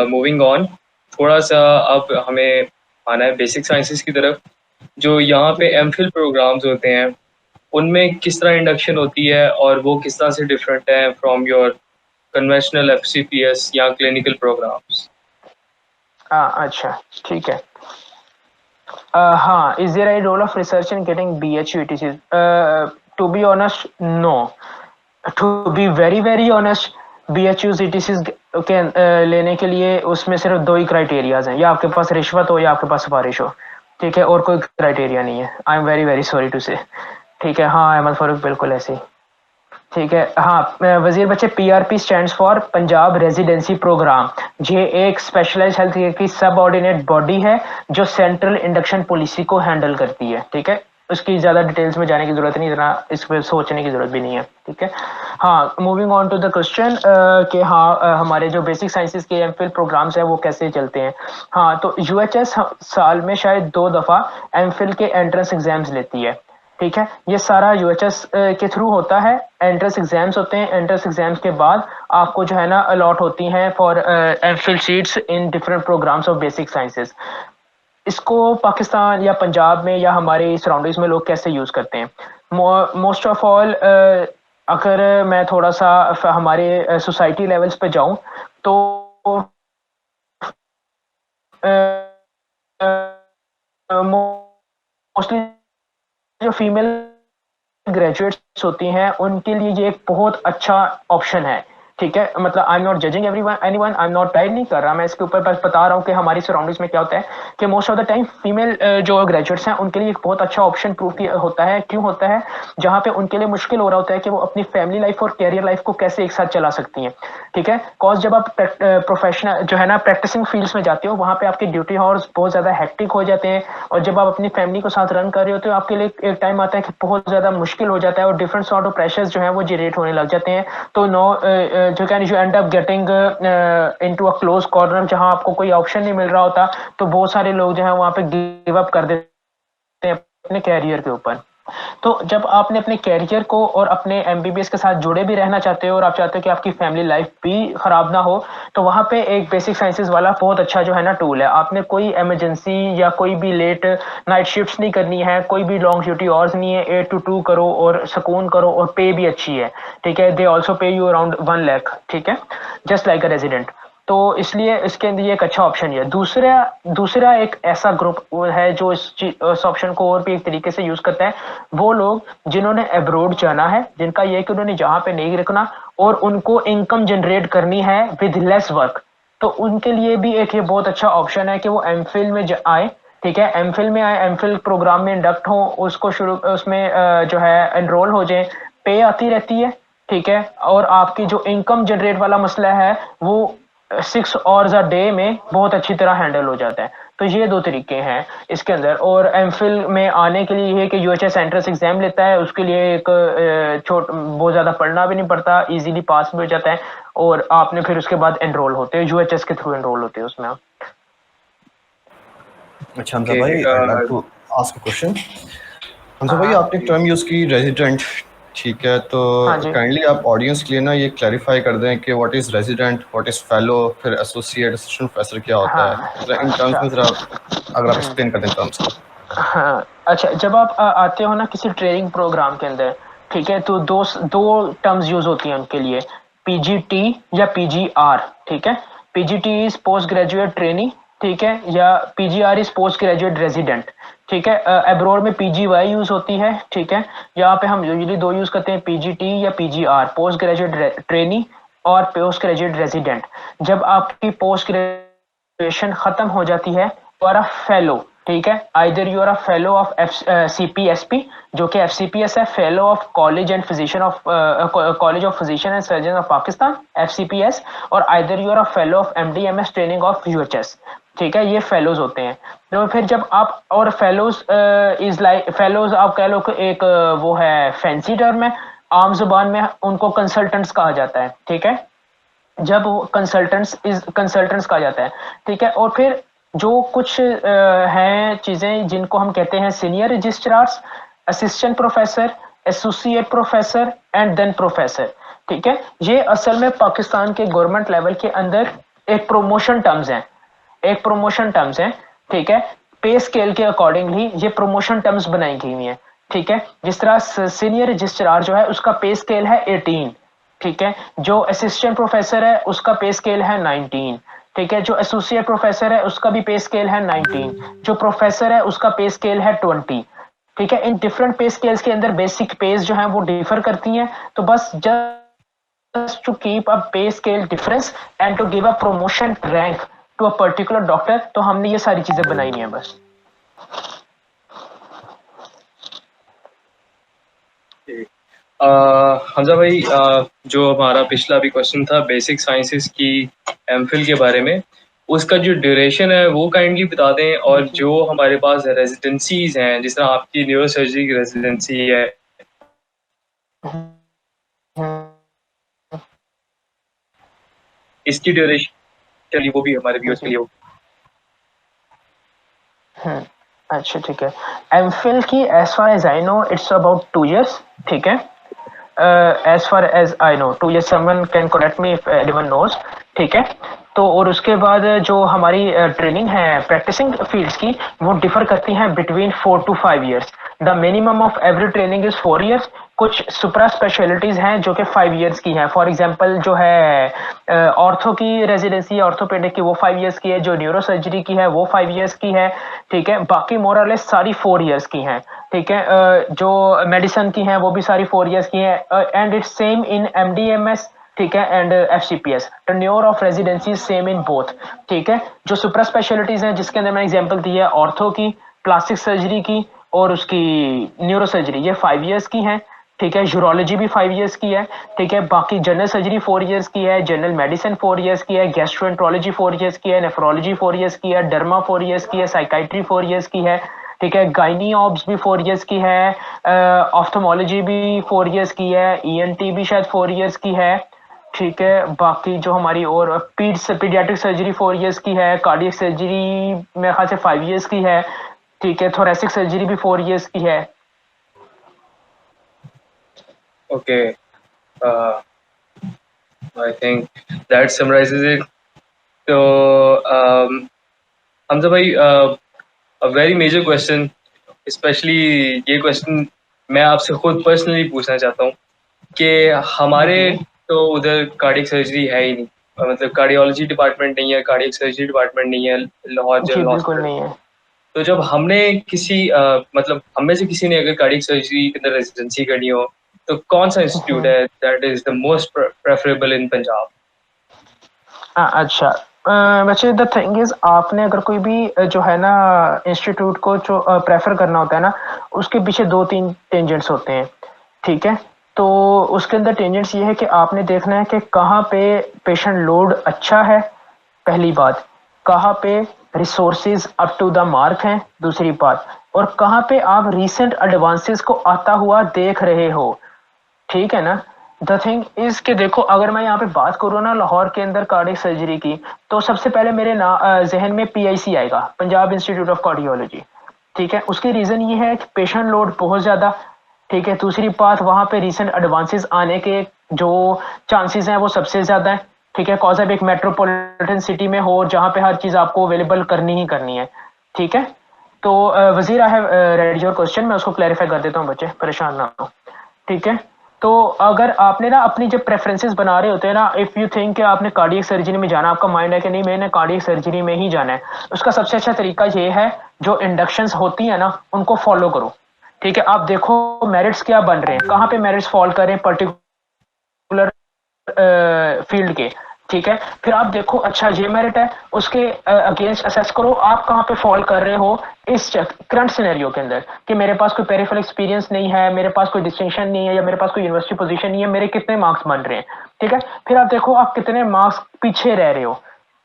मूविंग ऑन, थोड़ा सा अब हमें आना है बेसिक साइंसेस की तरफ। जो यहाँ पे एमफिल प्रोग्राम्स होते हैं उनमें किस तरह इंडक्शन होती है और वो किस तरह से डिफरेंट है फ्रॉम योर कन्वेंशनल एफसीपीएस या क्लिनिकल प्रोग्राम्स? अच्छा, ठीक है। हाँ, is there a role of research in getting BHU ETCs? To be honest, no. To be very honest, BHU ETCs के लेने के लिए उसमें सिर्फ 2 ही क्राइटेरियाज हैं, या आपके पास रिश्वत हो या आपके पास सिफारिश हो, ठीक है, और कोई क्राइटेरिया नहीं है। I am very sorry to say, ठीक है। हाँ अहमद फारूक, बिल्कुल ऐसे ही, ठीक है। हाँ वजीर बच्चे, PRP stands for Punjab residency program. ये एक स्पेशलाइज्ड हेल्थ केयर की सब ऑर्डिनेट बॉडी है जो सेंट्रल इंडक्शन पॉलिसी को हैंडल करती है, ठीक है। उसकी ज़्यादा डिटेल्स में जाने की ज़रूरत नहीं, इतना इस पर सोचने की ज़रूरत भी नहीं है, ठीक है। हाँ, moving on to the question कि हाँ हमारे जो बेसिक साइंसेज के एमफिल प्रोग्राम्स हैं वो कैसे चलते हैं। हाँ, तो यूएचएस साल में शायद 2 दफ़ा एमफिल के एंट्रेंस एग्जाम्स लेती है, ठीक है। ये सारा यूएचएस के थ्रू होता है, एंट्रेंस एग्जाम्स होते हैं, एंट्रेंस एग्जाम्स के बाद आपको जो है ना अलॉट होती हैं for MPhil seats in different programs of basic sciences. इसको पाकिस्तान या पंजाब में या हमारे सराउंडिंग्स में लोग कैसे यूज करते हैं? मोस्ट ऑफ ऑल अगर मैं थोड़ा सा हमारे सोसाइटी लेवल्स पे जाऊं तो मोस्टली जो फीमेल ग्रेजुएट्स होती हैं उनके लिए ये एक बहुत अच्छा ऑप्शन है, ठीक है। मतलब I am not judging anyone, I am not Tide नहीं कर रहा, मैं इसके ऊपर बस बता रहा हूँ कि हमारी सराउंडिंग्स में क्या होता है कि most of the time female जो ग्रेजुएट्स हैं उनके लिए एक बहुत अच्छा ऑप्शन प्रूफ होता है। क्यों होता है? जहाँ पे उनके लिए मुश्किल हो रहा होता है कि वो अपनी फैमिली लाइफ और कैरियर लाइफ को कैसे एक साथ चला सकती हैं, ठीक है। कॉज जब आप प्रोफेशनल जो है ना प्रैक्टिसिंग फील्ड्स में जाते हो वहाँ पे आपके ड्यूटी हॉर्स बहुत ज्यादा हेक्टिक हो जाते हैं, और जब आप अपनी फैमिली को साथ रन कर रहे होते हो आपके लिए एक टाइम आता है कि बहुत ज्यादा मुश्किल हो जाता है और डिफरेंट सॉर्ट ऑफ प्रेशर्स जो है वो जनरेट होने लग जाते हैं। तो नो जो can you and up getting into a close corner जहां आपको कोई ऑप्शन नहीं मिल रहा होता, तो बहुत सारे लोग जो है वहां पे गिव अप कर देते हैं अपने कैरियर के ऊपर। तो जब आपने अपने कैरियर को और अपने एमबीबीएस के साथ जुड़े भी रहना चाहते हो और आप चाहते हो कि आपकी फैमिली लाइफ भी खराब ना हो, तो वहां पे एक बेसिक साइंसेज वाला बहुत अच्छा जो है ना टूल है। आपने कोई इमरजेंसी या कोई भी लेट नाइट शिफ्ट्स नहीं करनी है, कोई भी लॉन्ग ड्यूटी आवर्स नहीं है, 8 to 2 करो और सुकून करो, और पे भी अच्छी है, ठीक है। दे ऑल्सो पे यू अराउंड 1 लाख, ठीक है, जस्ट लाइक अ रेजिडेंट। तो इसलिए इसके अंदर ये एक अच्छा ऑप्शन है। दूसरा एक ऐसा ग्रुप है जो इस ऑप्शन को और भी एक तरीके से यूज करता है, वो लोग जिन्होंने अब्रोड जाना है, जिनका ये है कि उन्होंने जहां पे नहीं रुकना और उनको इनकम जनरेट करनी है विद लेस वर्क, तो उनके लिए भी एक ये बहुत अच्छा ऑप्शन है कि वो एमफिल में आए, ठीक है। एमफिल में आए, एमफिल प्रोग्राम में इंडक्ट हो, उसको शुरू उसमें जो है एनरोल हो जाए, पे आती रहती है, ठीक है। और आपकी जो इनकम जनरेट वाला मसला है वो 6 आवर्स अ डे में बहुत अच्छी तरह हैंडल हो जाता है। तो ये 2 तरीके हैं इसके अंदर। और एमफिल में आने के लिए ये है कि यूएचएस एंट्रेंस एग्जाम लेता है, उसके लिए एक बहुत ज्यादा पढ़ना भी नहीं पड़ता, इजीली पास भी हो जाता है, और आपने फिर उसके बाद एनरोल होते हो, यूएचएस के थ्रू एनरोल होते हो उसमें आप। अच्छा हमजा भाई, I'd like to ask a question. Hamza भाई, आपने एक टर्म यूज की रेजिडेंट, ठीक है, तो हाँ जी। काइंडली आप ऑडियंस के लिए ना ये क्लैरिफाई कर दें कि what is resident, what is fellow, फिर एसोसिएट, असिस्टेंट प्रोफेसर क्या होता है, हाँ, जरा इन टर्म्स अच्छा। में जरा अगर आप एक्सप्लेन कर दें टर्म्स को। हाँ, अच्छा, जब आप आते हो ना किसी ट्रेनिंग प्रोग्राम के अंदर, ठीक है, तो दो टर्म्स यूज होती हैं उनके लिए, पीजीटी या पीजीआर, ठीक है। PGT is post graduate trainee, ठीक है, या PGR is post graduate resident, ठीक है। अब्रॉड में पीजीवाई यूज होती है, ठीक है। यहाँ पे हम यूजुअली 2 यूज करते हैं, पीजीटी या पीजीआर, पोस्ट ग्रेजुएट ट्रेनी और पोस्ट ग्रेजुएट रेजिडेंट। जब आपकी पोस्ट ग्रेजुएशन खत्म हो जाती है तो आर अ फेलो, ठीक है। Either you are a fellow of CPSP, जो कि एफसीपीएस है, fellow of college and physician of college of physician and surgeon of Pakistan, FCPS, और either you are a fellow of MDMS training of UHS, ठीक है। ये fellows होते हैं। तो फिर जब आप, और फेलोज इज लाइक, फेलोज आप कह लो कि एक वो है फैंसी टर्म है, आम जुबान में उनको कंसल्टेंट्स कहा जाता है, ठीक है। जब वो कंसल्टेंट्स कहा जाता है, ठीक है। और फिर जो कुछ हैं चीजें जिनको हम कहते हैं senior registrars, assistant professor, associate professor and then professor, ठीक है। ये असल में पाकिस्तान के गवर्नमेंट लेवल के अंदर एक प्रमोशन टर्म्स हैं, ठीक है। पे स्केल के अकॉर्डिंगली ये प्रमोशन टर्म्स बनाई गई हुई हैं, ठीक है। जिस तरह सीनियर रजिस्ट्रार जो है उसका पे स्केल है 18, ठीक है। जो असिस्टेंट प्रोफेसर है उसका पे स्केल है 19, ठीक है। जो एसोसिएट प्रोफेसर है उसका भी पे स्केल है 19, जो प्रोफेसर है उसका पे स्केल है 20, ठीक है। इन डिफरेंट पे स्केल्स के अंदर बेसिक पेज जो है वो डिफर करती हैं, तो बस just to keep a pay scale difference and to give a promotion rank to a particular doctor, तो हमने ये सारी चीजें बनाई हैं बस। हमजा भाई, जो हमारा पिछला भी क्वेश्चन था बेसिक साइंसेस की एमफिल के बारे में, उसका जो ड्यूरेशन है वो काइंडली बता दें, और जो हमारे पास रेजिडेंसीज हैं, जिस तरह आपकी न्यूरो सर्जरी की रेजिडेंसी है, इसकी ड्यूरेशन चलिए वो भी हमारे व्यूअर्स के लिए हो। अच्छा ठीक है। एमफिल की as far as I know it's about 2 years, ठीक है। As far as I know 2 years, someone can correct me if anyone knows, ठीक है। तो और उसके बाद जो हमारी ट्रेनिंग है प्रैक्टिसिंग फील्ड्स की, वो डिफर करती हैं between 4 to 5 years। The minimum of every training is 4 years। कुछ सुपरा स्पेशलिटीज हैं जो कि 5 years की हैं। फॉर एग्जांपल जो है ऑर्थो की रेजिडेंसी ऑर्थोपेडिक की, वो 5 years की है। जो न्यूरो सर्जरी की है वो 5 years की है, ठीक है। बाकी मोर और लेस सारी 4 years की हैं, ठीक है। जो मेडिसिन की हैं वो भी सारी 4 years की हैं। And it's same in MDMS, ठीक है, and FCPS. Tenure of residency same in both, ठीक है। जो सुपर स्पेशलिटीज हैं जिसके अंदर मैंने एग्जांपल दी है ऑर्थो की, प्लास्टिक सर्जरी की और उसकी न्यूरो सर्जरी, ये 5 years की हैं, ठीक है। यूरोलॉजी भी 5 years की है, ठीक है। बाकी जनरल सर्जरी 4 years की है, जनरल मेडिसिन 4 years की है, गैस्ट्रोएंट्रोलॉजी 4 years की है, नेफ्रोलॉजी 4 years की है, डर्मा 4 years की है, साइकाइट्री 4 years की है, ठीक है। गाइनी ऑब्स भी 4 years की है, ऑफ्थोमोलॉजी भी 4 years की है, ईएनटी भी शायद 4 years की है, ठीक है। बाकी जो हमारी और पीडियाट्रिक सर्जरी 4 years की है, कार्डियक सर्जरी मेरे ख्याल से 5 years की है, ठीक है। थोरेसिक सर्जरी भी 4 years की है। Okay, I think that summarizes it. तो हमजा भाई, a very major question, specially ये क्वेश्चन मैं आपसे खुद पर्सनली पूछना चाहता हूँ कि हमारे तो उधर कार्डियक सर्जरी है ही नहीं, मतलब कार्डियोलॉजी डिपार्टमेंट नहीं है, कार्डियक सर्जरी डिपार्टमेंट नहीं है लाहौर जी जनरल बिल्कुल हॉस्पिटल। नहीं है। तो जब हमने किसी मतलब हम में से किसी ने अगर कार्डियक सर्जरी के अंदर रेजिडेंसी करनी हो, तो कौन सा इंस्टीट्यूट है that is the most preferable in Punjab? अच्छा, वैसे द थिंग इज, आपने अगर कोई भी जो है ना इंस्टीट्यूट को जो प्रेफर करना होता है ना, उसके पीछे 2-3 टेंजेंट्स होते हैं, ठीक है। तो उसके अंदर टेंजेंट्स ये है कि आपने देखना है कि कहाँ पे पेशेंट लोड अच्छा है, पहली बात। कहाँ पे resources up to the mark हैं, दूसरी बात। और कहाँ पे आप रीसेंट एडवांसेस को आता हुआ देख रहे हो, ठीक है ना। द थिंग इज कि देखो, अगर मैं यहाँ पे बात करूँ ना लाहौर के अंदर कार्डियक सर्जरी की, तो सबसे पहले मेरे जहन में पीआईसी आएगा, पंजाब इंस्टीट्यूट ऑफ कार्डियोलॉजी, ठीक है। उसकी रीजन ये है कि पेशेंट लोड बहुत ज्यादा, ठीक है। दूसरी बात, वहां पे रिसेंट एडवांसेस आने के जो चांसेस हैं वो सबसे ज्यादा है, ठीक है। कॉज अब एक मेट्रोपॉलिटन सिटी में हो जहाँ पे हर चीज आपको अवेलेबल करनी ही करनी है, ठीक है। तो वजीर, I have read your question, मैं उसको क्लैरिफाई कर देता हूँ, बच्चे परेशान ना हो, ठीक है। तो अगर आपने ना अपनी जब प्रेफरेंसेस बना रहे होते हैं ना, इफ यू थिंक कि आपने कार्डियक सर्जरी में जाना, आपका माइंड है कि नहीं मैंने कार्डियक सर्जरी में ही जाना है, उसका सबसे अच्छा तरीका ये है, जो इंडक्शंस होती है ना उनको फॉलो करो, ठीक है। आप देखो मेरिट्स क्या बन रहे हैं, कहाँ पे मेरिट्स फॉल कर रहे हैं पर्टिकुलर फील्ड के, ठीक है। फिर आप देखो अच्छा ये मेरिट है, उसके अगेंस्ट असेस करो आप कहाँ पे फॉल कर रहे हो इस करंट सिनेरियो के अंदर, कि मेरे पास कोई पेरिफेरल एक्सपीरियंस नहीं है, मेरे पास कोई डिस्टिंक्शन नहीं है, या मेरे पास कोई यूनिवर्सिटी पोजीशन नहीं है, मेरे कितने मार्क्स बन रहे हैं, ठीक है। फिर आप देखो आप कितने मार्क्स पीछे रह रहे हो,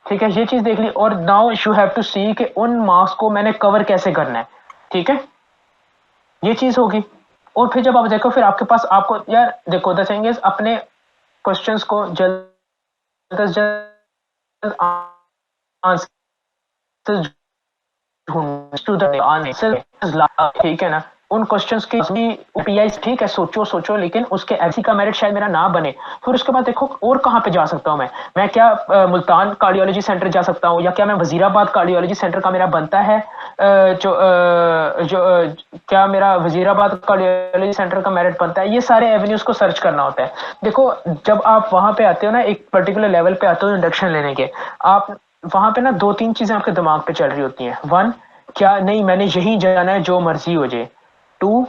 ठीक है। ये चीज देख ली, और नाउ यू हैव टू सी कि उन मार्क्स को मैंने कवर कैसे करना है, ठीक है। ये चीज होगी। और फिर जब आप देखो, फिर आपके पास, आपको यार देखो द थिंग इज, अपने क्वेश्चंस को जल्द से जल्द आंसर ढूंढ, ठीक है ना। उन क्वेश्चंस की पीआई, ठीक है, सोचो सोचो, लेकिन उसके एफसी का मेरिट शायद मेरा ना बने। फिर उसके बाद देखो और कहाँ पे जा सकता हूँ मैं क्या मुल्तान कार्डियोलॉजी सेंटर जा सकता हूँ, या क्या मैं वजीराबाद कार्डियोलॉजी सेंटर का मेरा बनता है, क्या मेरा वजीराबाद कार्डियोलॉजी सेंटर का मेरिट बनता है। ये सारे एवेन्यूज को सर्च करना होता है। देखो जब आप वहां पे आते हो ना, एक पर्टिकुलर लेवल पे आते हो इंडक्शन लेने के, आप वहां पे ना 2-3 चीजें आपके दिमाग पे चल रही होती हैं। 1, क्या नहीं मैंने यही जाना है जो मर्जी हो जाए। 2,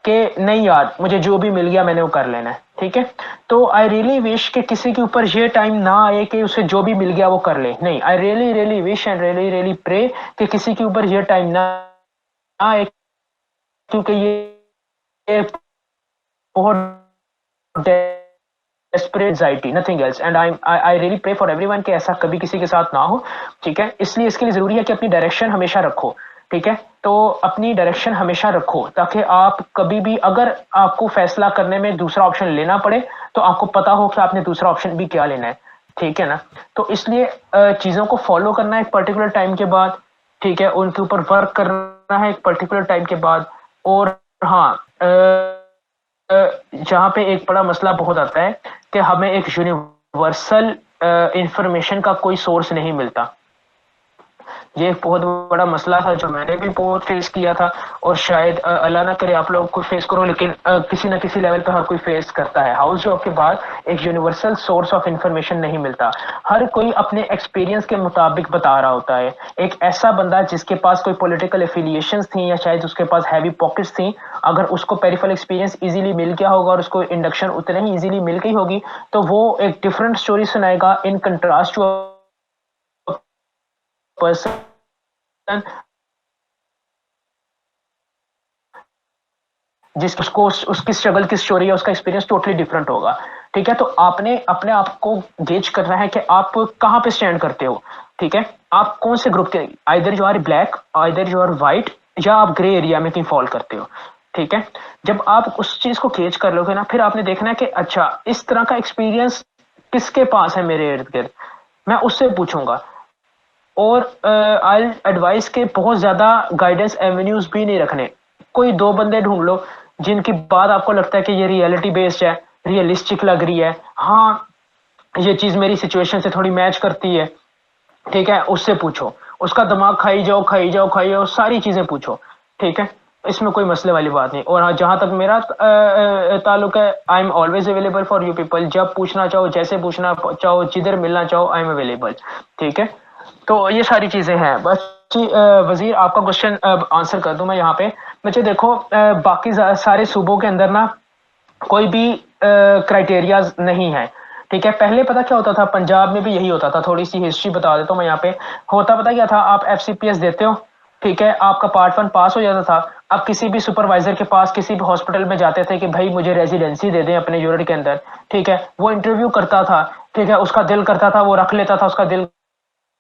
के नहीं यार मुझे जो भी मिल गया मैंने वो कर लेना है, ठीक है। तो आई रियली विश कि किसी के ऊपर ये टाइम ना आए कि उसे जो भी मिल गया वो कर ले, नहीं, I really really wish and really really pray कि किसी के ऊपर ये टाइम ना आए, क्योंकि ये बहुत desperate anxiety, nothing else. And I really pray for everyone कि ऐसा कभी किसी के साथ ना हो, ठीक है। इसलिए इसके लिए जरूरी है कि अपनी डायरेक्शन हमेशा रखो, ठीक है। तो अपनी डायरेक्शन हमेशा रखो ताकि आप कभी भी अगर आपको फैसला करने में दूसरा ऑप्शन लेना पड़े तो आपको पता हो कि आपने दूसरा ऑप्शन भी क्या लेना है, ठीक है ना। तो इसलिए चीजों को फॉलो करना है एक पर्टिकुलर टाइम के बाद, ठीक है, उनके ऊपर वर्क करना है एक पर्टिकुलर टाइम के बाद। और हाँ, जहाँ पे एक बड़ा मसला बहुत आता है कि हमें एक यूनिवर्सल इंफॉर्मेशन का कोई सोर्स नहीं मिलता। ये एक बहुत बड़ा मसला था जो मैंने भी बहुत फेस किया था, और शायद अल्लाह ना करे आप लोग को फेस करो, लेकिन किसी ना किसी लेवल पे हर कोई फेस करता है। हाउस जॉब के बाद एक यूनिवर्सल सोर्स ऑफ इंफॉर्मेशन नहीं मिलता, हर कोई अपने एक्सपीरियंस के मुताबिक बता रहा होता है। एक ऐसा बंदा जिसके पास कोई पॉलिटिकल एफिलिएशंस थी या शायद उसके पास हैवी पॉकेट्स थी, अगर उसको पेरिफेरल एक्सपीरियंस इजीली मिल गया होगा और उसको इंडक्शन उतने ही इजीली मिल गई होगी, तो वो एक डिफरेंट स्टोरी सुनाएगा इन कंट्रास्ट टू पर्सन जिस उसको उसकी स्ट्रगल की स्टोरी है, उसका एक्सपीरियंस टोटली डिफरेंट होगा, ठीक है। तो आपने अपने आप को गेज करना है कि आप कहाँ पे स्टैंड करते हो, ठीक है। आप कौन से ग्रुप के, either you are black, either you are white, या आप ग्रे एरिया में कहीं फॉल करते हो, ठीक है। जब आप उस चीज को गेज कर लोगे ना, फिर आपने देखना है कि अच्छा इस तरह का एक्सपीरियंस किसके पास है मेरे इर्द गिर्द, मैं उससे पूछूंगा। और आई एडवाइस के बहुत ज्यादा गाइडेंस एवेन्यूज भी नहीं रखने, कोई दो बंदे ढूंढ लो जिनकी बात आपको लगता है कि ये रियलिटी बेस्ड है, रियलिस्टिक लग रही है, हाँ ये चीज मेरी सिचुएशन से थोड़ी मैच करती है, ठीक है। उससे पूछो, उसका दिमाग खाई जाओ खाई जाओ खाई जाओ, सारी चीजें पूछो, ठीक है। इसमें कोई मसले वाली बात नहीं। और हाँ, जहां तक मेरा ताल्लुक है, I am always available for you people, जब पूछना चाहो, जैसे पूछना चाहो, जिधर मिलना चाहो, आई एम अवेलेबल, ठीक है। तो ये सारी चीजें हैं बस। वजीर आपका क्वेश्चन आंसर कर दूं मैं यहाँ पे। मुझे देखो बाकी सारे सूबों के अंदर ना कोई भी क्राइटेरिया नहीं है, ठीक है। पहले पता क्या होता था, पंजाब में भी यही होता था, थोड़ी सी हिस्ट्री बता देता हूँ मैं यहाँ पे। होता पता क्या था, आप एफसीपीएस देते हो, ठीक है, आपका पार्ट 1 पास हो जाता था। अब किसी भी सुपरवाइजर के पास किसी भी हॉस्पिटल में जाते थे कि भाई मुझे रेजिडेंसी दे दें अपने यूनिट के अंदर, ठीक है। वो इंटरव्यू करता था, ठीक है, उसका दिल करता था वो रख लेता था, उसका दिल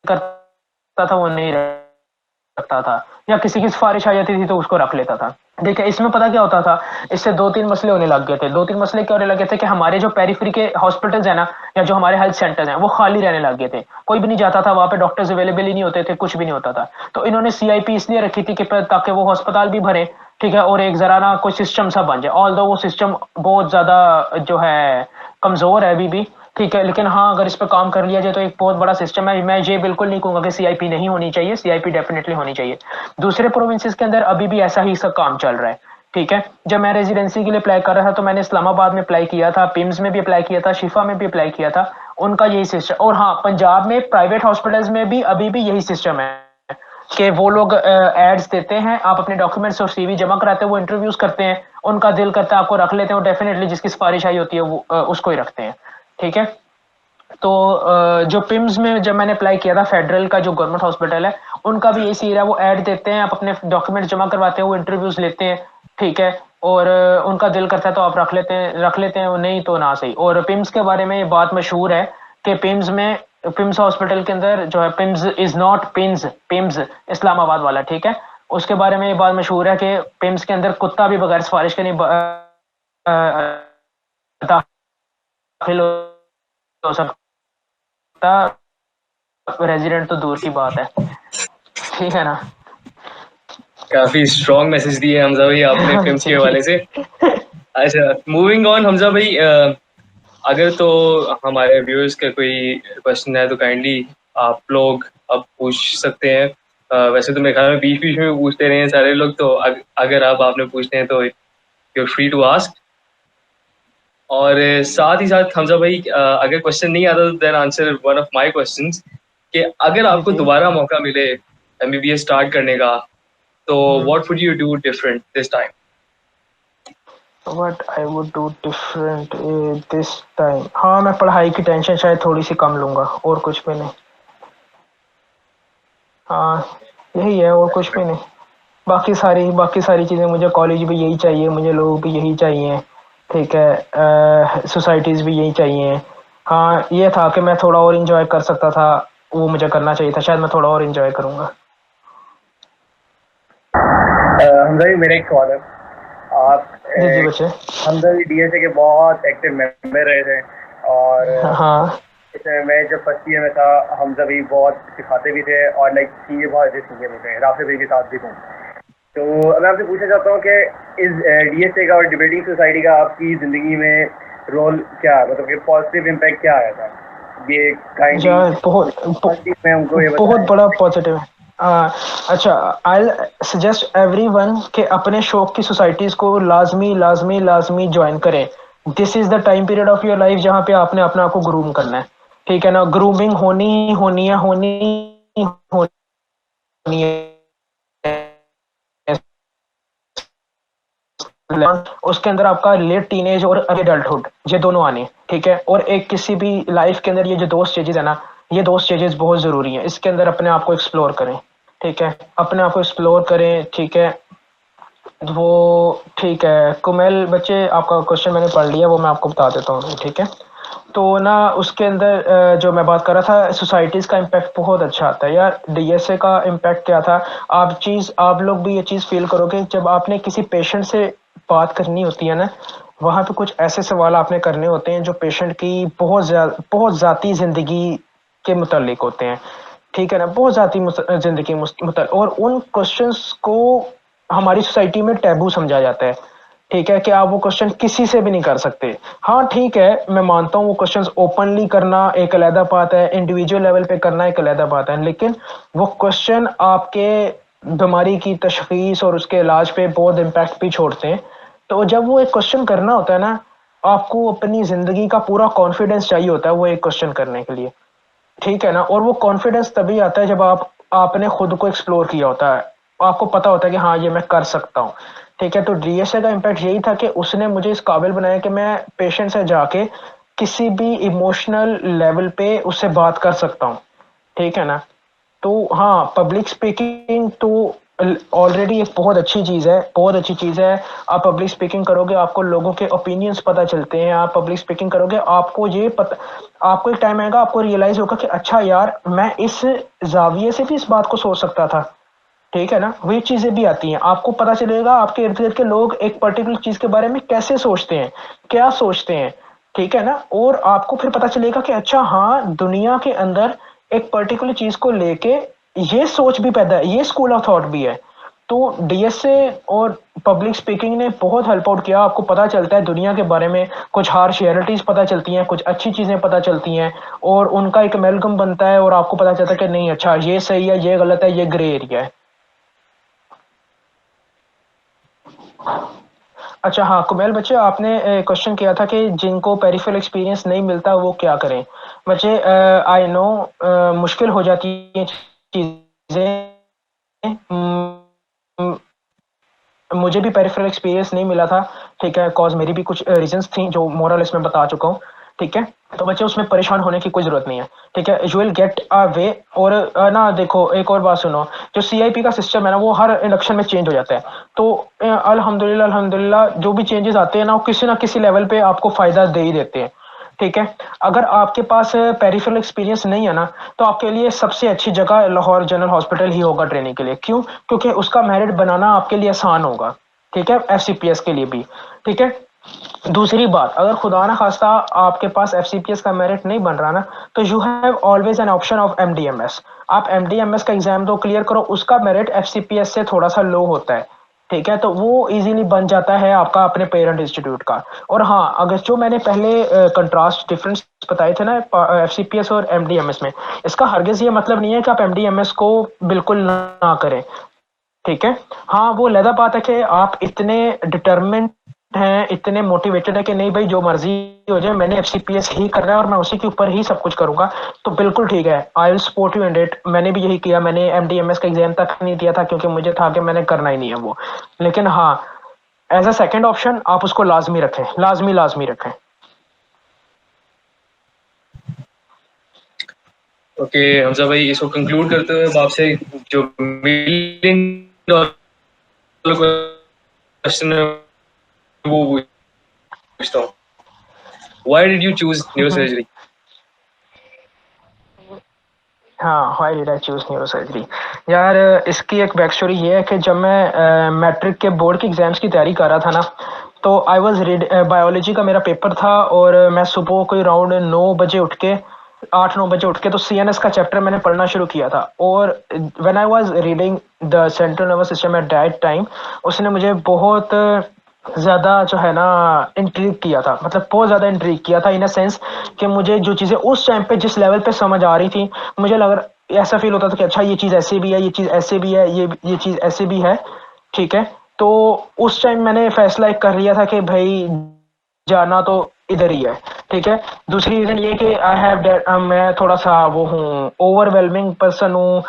करता था वो नहीं रखता था, या किसी की सिफारिश आ जाती थी तो उसको रख लेता था। देखिए इसमें पता क्या होता था, इससे दो तीन मसले होने लग गए थे। दो तीन मसले क्या होने लगे थे कि हमारे जो पेरिफेरी के हॉस्पिटल्स है ना, या जो हमारे हेल्थ सेंटर्स हैं, वो खाली रहने लग गए थे, कोई भी नहीं जाता था वहां पे, डॉक्टर्स अवेलेबल ही नहीं होते थे, कुछ भी नहीं होता था। तो इन्होंने सीआईपी इसलिए रखी थी कि ताकि वो अस्पताल भी भरे, ठीक है, और एक जरा ना कोई सिस्टम सा बन जाए। ऑल दो वो सिस्टम बहुत ज्यादा जो है कमजोर है अभी भी, ठीक है, लेकिन हाँ अगर इस पर काम कर लिया जाए तो एक बहुत बड़ा सिस्टम है। मैं ये बिल्कुल नहीं कहूंगा कि सीआईपी नहीं होनी चाहिए, सीआईपी डेफिनेटली होनी चाहिए। दूसरे प्रोविंसेस के अंदर अभी भी ऐसा ही सब काम चल रहा है, ठीक है। जब मैं रेजिडेंसी के लिए अप्लाई कर रहा था तो मैंने इस्लामाबाद में अप्लाई किया था, पिम्स में भी अप्लाई किया था, शिफा में भी अप्लाई किया था, उनका यही सिस्टम। और हाँ, पंजाब में प्राइवेट हॉस्पिटल्स में भी अभी भी यही सिस्टम है कि वो लोग एड्स देते हैं, आप अपने डॉक्यूमेंट्स और सीवी जमा कराते हैं, वो इंटरव्यूज करते हैं, उनका दिल करता है आपको रख लेते हैं, और डेफिनेटली जिसकी सिफारिश आई होती है वो उसको ही रखते हैं, ठीक है। तो जो पिम्स में जब मैंने अप्लाई किया था, फेडरल का जो गवर्नमेंट हॉस्पिटल है, उनका भी यही सीन है, वो ऐड देते हैं, आप अपने डॉक्यूमेंट जमा करवाते हैं, वो इंटरव्यूज लेते हैं, ठीक है, और उनका दिल करता है तो आप रख लेते हैं, नहीं तो ना सही। और पिम्स के बारे में ये बात मशहूर है कि पिम्स हॉस्पिटल के अंदर जो है, PIMS is not PIMS, PIMS Islamabad वाला, ठीक है, उसके बारे में ये बात मशहूर है कि पिम्स के अंदर कुत्ता भी बगैर सिफारिश के नहीं दाखिल हो सकता, रेजिडेंट तो दूर की बात है, ठीक है ना। काफी स्ट्रॉन्ग मैसेज दिए हमजा भाई आपने फिल्म के हवाले से। अच्छा, मूविंग ऑन हमजा भाई, अगर तो हमारे व्यूअर्स का कोई क्वेश्चन है तो काइंडली आप लोग अब पूछ सकते हैं। वैसे तो मेरे ख्याल में बीच बीच में पूछते रहे हैं सारे लोग, तो अगर आपने पूछते हैं तो यू फ्री टू आस्क। और साथ ही साथ हमजा भाई, अगर क्वेश्चन नहीं आता तो then answer one of my questions, कि अगर आपको दोबारा मौका मिले एमबीबीएस स्टार्ट करने का, तो what would you do different this time? What I would do different this time, हाँ मैं पढ़ाई की टेंशन शायद थोड़ी सी कम लूंगा, और कुछ भी नहीं। हाँ यही है, और कुछ भी नहीं। बाकी सारी चीज़ें, मुझे कॉलेज भी यही चाहिए, मुझे लोग भी यही चाहिए, ठीक है, सोसाइटीज़ भी यही चाहिए। हाँ, ये था कि मैं थोड़ा और इंजॉय कर सकता था, वो मुझे करना चाहिए था, शायद मैं थोड़ा और इंजॉय करूँगा। हमजा जी, मेरा एक सवाल है। आप जी जी बच्चे। हमजा जी डीएसए के बहुत एक्टिव मेंबर रहे थे, और हाँ इसमें मैं जब फर्स्ट ईयर में था, हमजा भी बहुत सिखाते भी थे, और लाइक सीनियर बहुत अच्छे सीनियर भी थे, राफे भाई के साथ भी थे। तो मैं आपसे पूछना चाहता हूँ कि इस डीएसए का और डिबेटिंग सोसाइटी का आपकी ज़िंदगी में रोल क्या है, मतलब कि पॉजिटिव इम्पैक्ट क्या आया था? ये काइंडली यार, मैं उनको ये बहुत बताएं। बड़ा पॉजिटिव है। अच्छा, आई सजेस्ट एवरीवन कि अपने शौक की सोसाइटीज को लाजमी लाजमी लाजमी ज्वाइन करें। This is the time period of your life जहाँ पे आपने अपने आप को ग्रूम करना है। ठीक है ना, ग्रूमिंग होनी ही होनी है, होनी ही होनी है। उसके अंदर आपका लेट टीनेज और अडल्टहुड, ये दोनों आने, ठीक है। और एक किसी भी लाइफ के अंदर ये जो दो स्टेजेस है ना, ये दो स्टेजेस बहुत जरूरी हैं। इसके अंदर अपने आप को एक्सप्लोर करें, ठीक है, अपने आप को एक्सप्लोर करें, ठीक है। वो ठीक है कुमेल बच्चे, आपका क्वेश्चन मैंने पढ़ लिया, वो मैं आपको बता देता हूँ, ठीक है। तो ना उसके अंदर जो मैं बात कर रहा था, सोसाइटीज़ का इम्पैक्ट बहुत अच्छा आता है यार। डीएसए का इम्पैक्ट क्या था, आप लोग भी ये चीज़ फील करोगे, जब आपने किसी पेशेंट से बात करनी होती है ना, वहाँ पे कुछ ऐसे सवाल आपने करने होते हैं जो पेशेंट की बहुत ज़ाती ज़िंदगी के मुतालिक होते हैं, ठीक है ना, बहुत ज़ाती ज़िंदगी मुतालिक, और उन क्वेश्चंस को हमारी सोसाइटी में टैबू समझा जाता है, ठीक है, कि आप वो क्वेश्चन किसी से भी नहीं कर सकते। हाँ ठीक है, मैं मानता हूँ वो क्वेश्चंस ओपनली करना एक अलग बात है, इंडिविजुअल लेवल पे करना एक अलग बात है, लेकिन वो क्वेश्चन आपके बीमारी की तशखीस और उसके इलाज पे बहुत इम्पैक्ट भी छोड़ते हैं। तो जब वो एक क्वेश्चन करना होता है ना, आपको अपनी जिंदगी का पूरा कॉन्फिडेंस चाहिए होता है वो एक क्वेश्चन करने के लिए, ठीक है ना। और वो कॉन्फिडेंस तभी आता है जब आपने खुद को एक्सप्लोर किया होता है, आपको पता होता है कि हाँ ये मैं कर सकता हूँ, ठीक है। तो डीएसए का इम्पैक्ट यही था कि उसने मुझे इस काबिल बनाया कि मैं पेशेंट से जाके किसी भी इमोशनल लेवल पे उससे बात कर सकता हूँ, ठीक है ना। तो हाँ, पब्लिक स्पीकिंग तो ऑलरेडी एक बहुत अच्छी चीज़ है, बहुत अच्छी चीज़ है। आप पब्लिक स्पीकिंग करोगे, आपको लोगों के ओपिनियंस पता चलते हैं। आप पब्लिक स्पीकिंग करोगे, आपको ये पता, आपको एक टाइम आएगा, आपको रियलाइज होगा कि अच्छा यार, मैं इस जाविये से भी इस बात को सोच सकता था, ठीक है ना। वही चीजें भी आती हैं, आपको पता चलेगा आपके इर्द गिर्द के लोग एक पर्टिकुलर चीज के बारे में कैसे सोचते हैं, क्या सोचते हैं, ठीक है ना। और आपको फिर पता चलेगा कि अच्छा हाँ, दुनिया के अंदर एक पर्टिकुलर चीज को लेके ये सोच भी पैदा है, ये स्कूल ऑफ थॉट भी है। तो डीएसए और पब्लिक स्पीकिंग ने बहुत हेल्प आउट किया, आपको पता चलता है दुनिया के बारे में, कुछ हार्श रियलिटीज पता चलती हैं, कुछ अच्छी चीजें पता चलती हैं, और उनका एक अमेलगम बनता है, और आपको पता चलता है कि नहीं अच्छा ये सही है, ये गलत है, ये ग्रे एरिया है। अच्छा हाँ कुमेल बच्चे, आपने क्वेश्चन किया था कि जिनको पेरिफेरल एक्सपीरियंस नहीं मिलता वो क्या करें। बच्चे, आई नो मुश्किल हो जाती है चीज़ें। म, मुझे भी पेरिफेरल एक्सपीरियंस नहीं मिला था, ठीक है, कॉज मेरी भी कुछ रीजंस थी जो मोरल इसमें बता चुका हूँ, ठीक है। तो बच्चे उसमें परेशान होने की कोई जरूरत नहीं है, ठीक है, यू विल गेट अ वे। और ना देखो, एक और बात सुनो, जो सीआईपी का सिस्टम है ना, वो हर इंडक्शन में चेंज हो जाता है। तो अल्हम्दुलिल्लाह अल्हम्दुलिल्लाह जो भी चेंजेस आते हैं ना, वो किसी ना किसी लेवल पे आपको फायदा दे ही देते हैं, ठीक है। अगर आपके पास पेरिफेरल एक्सपीरियंस नहीं है ना, तो आपके लिए सबसे अच्छी जगह लाहौर जनरल हॉस्पिटल ही होगा ट्रेनिंग के लिए। क्यों? क्योंकि उसका मेरिट बनाना आपके लिए आसान होगा, ठीक है, एफसीपीएस के लिए भी, ठीक है। दूसरी बात, अगर खुदा ना खास्ता आपके पास एफसीपीएस का मेरिट नहीं बन रहा ना, तो you have always an option of MDMS. आप एमडीएमएस का एग्जाम दो, क्लियर करो, उसका मेरिट एफसीपीएस से थोड़ा सा लो होता है, ठीक है। तो वो इजीली बन जाता है आपका अपने पेरेंट इंस्टीट्यूट का। और हाँ, अगर जो मैंने पहले कंट्रास्ट डिफरेंस बताए थे ना एफसीपीएस और एमडीएमएस में, इसका हरगिज ये मतलब नहीं है कि आप एमडीएमएस को बिल्कुल ना करें, ठीक है। हाँ, वो लदा बात है कि आप इतने डिटर्मिन्ड हैं, इतने मोटिवेटेड है कि नहीं भाई जो मर्जी हो जाए, मैंने एफसीपीएस ही करना है और मैं उसी के ऊपर ही सब कुछ करूंगा, तो बिल्कुल ठीक है, I will support you in it. मैंने भी यही किया, मैंने एमडीएमएस का एग्जाम तक नहीं दिया था क्योंकि मुझे था कि मैंने करना ही नहीं है वो। लेकिन हाँ, एज अ सेकेंड ऑप्शन आप उसको लाजमी रखें, लाजमी लाजमी रखें। ओके हमजा भाई, इसको कंक्लूड करते हुए अब आपसे जो मिलियन डॉलर क्वेश्चन है वो पूछता हूँ, why did you choose neurosurgery? हाँ, why did I choose neurosurgery? यार इसकी एक बैक स्टोरी ये है कि जब मैं मैट्रिक के बोर्ड के एग्जाम्स की तैयारी कर रहा था ना, तो आई वाज रीड बायोलॉजी का मेरा पेपर था, और मैं सुबह कोई राउंड 9 बजे उठ के 8-9 बजे उठ के तो CNS का चैप्टर मैंने पढ़ना शुरू किया था। और when I was reading the central nervous system at that time, उसने मुझे बहुत ज़्यादा जो है ना इंट्रीग किया था, मतलब बहुत ज़्यादा इंट्रीग किया था इन अ सेंस कि मुझे जो चीज़ें उस टाइम पे जिस लेवल पे समझ आ रही थी, मुझे लग रहा ऐसा फील होता था कि अच्छा ये चीज़ ऐसे भी है, ये चीज़ ऐसे भी है, ये चीज़ ऐसे भी है, ठीक है। तो उस टाइम मैंने फैसला एक कर लिया था कि भाई जाना तो इधर ही है, ठीक है। दूसरी रीजन ये कि आई हैव मैं थोड़ा सा वो हूँ, ओवरवेलमिंग पर्सन हूँ,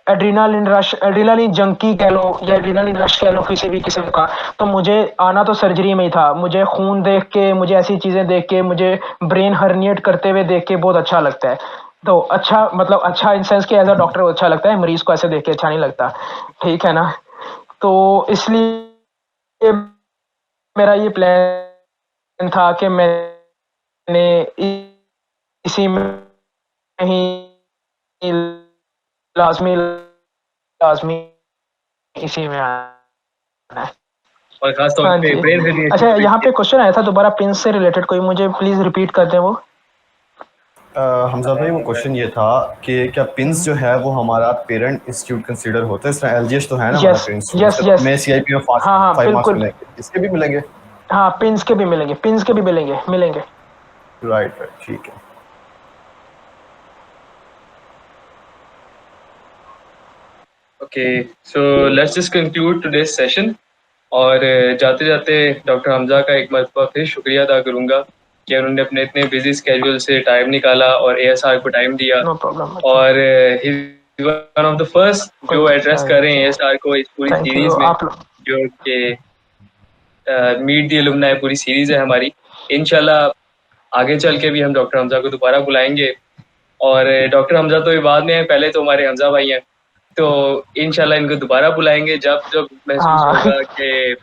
एड्रीनालिन जंकी कह लो या एड्रीनालिन रश कह लो किसी भी किस्म का। तो मुझे आना तो सर्जरी में ही था, मुझे खून देख के, मुझे ऐसी चीजें देख के, मुझे ब्रेन हर्निएट करते हुए देख के बहुत अच्छा लगता है। तो अच्छा मतलब अच्छा इन सेंस कि एज अ डॉक्टर अच्छा लगता है, मरीज को ऐसे देख के अच्छा नहीं लगता, ठीक है ना। तो इसलिए मेरा ये प्लान था कि मैंने इसी में ही लाजमी लाजमी इसी में आना है। और खास तौर हाँ पे जी। ब्रेन हर्निएशन अच्छा, पे यहाँ पे क्वेश्चन आया था दोबारा पिंस से रिलेटेड, कोई मुझे प्लीज रिपीट कर दें वो। हमजा भाई वो क्वेश्चन ये था कि क्या पिंस जो है वो हमारा पेरेंट इंस्टीट्यूट कंसीडर होता है? इसमें LGH तो है ना हमारा yes parent yes institute, yes. में CIP में हाँ हाँ 5 मार्क्स बिल्कुल। मिलेंगे, इसके भी मिलेंगे? हाँ पिंस के भी मिलेंगे, पिंस के भी मिलेंगे मिलेंगे। राइट राइट, ठीक है। Okay, so let's just conclude today's session. और जाते जाते डॉक्टर हमजा का एक मरतबा फिर शुक्रिया अदा करूंगा कि उन्होंने अपने इतने बिजी स्केड्यूल से टाइम निकाला और ASR को टाइम दिया। No problem. और वन ऑफ द फर्स्ट जो एड्रेस कर रहे हैं ASR को इस पूरी थैंक यू सीरीज में, आप लोग। जो कि मीट दी अलुमनाई पूरी सीरीज है हमारी। इंशाल्लाह आगे चल के भी हम डॉक्टर हमजा को दोबारा बुलाएंगे। और डॉक्टर हमजा तो बाद में है, पहले तो हमारे हमजा भाई हैं, तो इंशाल्लाह इनको दोबारा बुलाएंगे जब जब महसूस हाँ होगा कि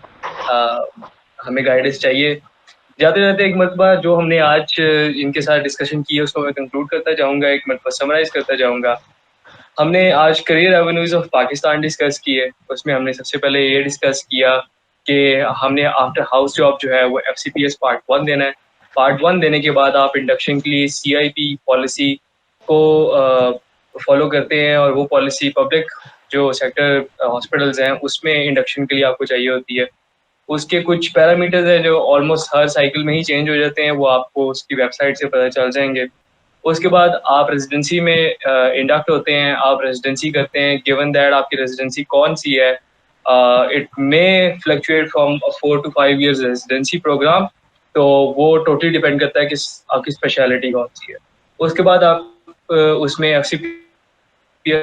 हमें गाइडेंस चाहिए। जाते जाते एक मरतबा जो हमने आज इनके साथ डिस्कशन की है उसको मैं कंक्लूड करता जाऊंगा, एक मरतबा समराइज करता जाऊंगा। हमने आज career avenues of Pakistan discuss की है। उसमें हमने सबसे पहले ये डिस्कस किया कि हमने आफ्टर हाउस जॉब जो है वो FCPS पार्ट 1 देना है। पार्ट 1 देने के बाद आप इंडक्शन के लिए CIP पॉलिसी को फॉलो करते हैं, और वो पॉलिसी पब्लिक जो सेक्टर हॉस्पिटल्स हैं उसमें इंडक्शन के लिए आपको चाहिए होती है। उसके कुछ पैरामीटर्स हैं जो ऑलमोस्ट हर साइकिल में ही चेंज हो जाते हैं, वो आपको उसकी वेबसाइट से पता चल जाएंगे। उसके बाद आप रेजिडेंसी में इंडक्ट होते हैं, आप रेजिडेंसी करते हैं। गिवन दैट आपकी रेजिडेंसी कौन सी है, it may fluctuate from 4 to 5 years residency program, तो वो टोटली डिपेंड करता है कि आपकी स्पेशलिटी कौन सी है। उसके बाद आप उसमें FCPS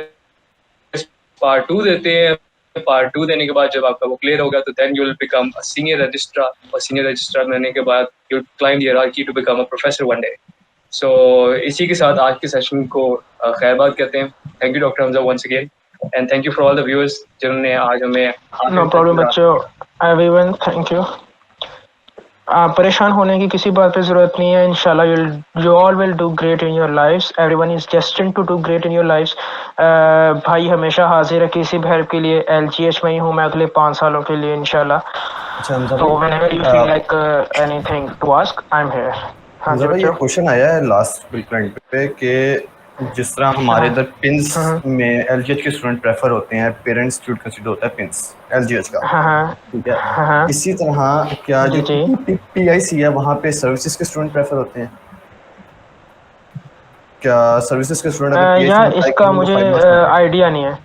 पार्ट 2 देते हैं। पार्ट 2 देने के बाद जब आपका वो क्लियर होगा तो then you will become a senior registrar, और सीनियर रजिस्ट्रार बनने के बाद you climb the hierarchy to become a professor one day. So इसी के साथ आज के सेशन को खैरबाद कहते हैं। Thank you doctor Hamza once again, and thank you for all the viewers जिन्होंने आज हमें नो प्रॉब्लम बच्चों, एवरीवन थैंक यू। परेशान होने की किसी बात पे जरूरत नहीं है। इंशाल्लाह you all will do great in your lives, everyone is destined to do great in your lives. भाई हमेशा हाजिर है किसी भी हेल्प के लिए। LGH में ही हूँ मैं अगले 5 सालों के लिए इंशाल्लाह। अच्छा हमजा तो भाई, whenever you feel like anything to ask, I'm here। हाँ जी हमजा भाई ये बच्चों। क्वेश्चन आया है लास्ट बिल्कुल एंड पे कि जिस तरह हमारे इधर पिंस में LGH के स्टूडेंट प्रेफर होते हैं, पेरेंट्स इंस्टीट्यूट कंसीडर होता है पिंस LGH का, हाँ हाँ ठीक है। हाँ हाँ इसी तरह क्या जी जो जी। PIC है वहाँ पे सर्विसेज के स्टूडेंट प्रेफर होते हैं? क्या सर्विसेज के स्टूडेंट अगर PIC में यार अप्लाई इसका करेंगे तो मुझे 5 मार्क्स मिलते आइडिया नहीं है। हैं?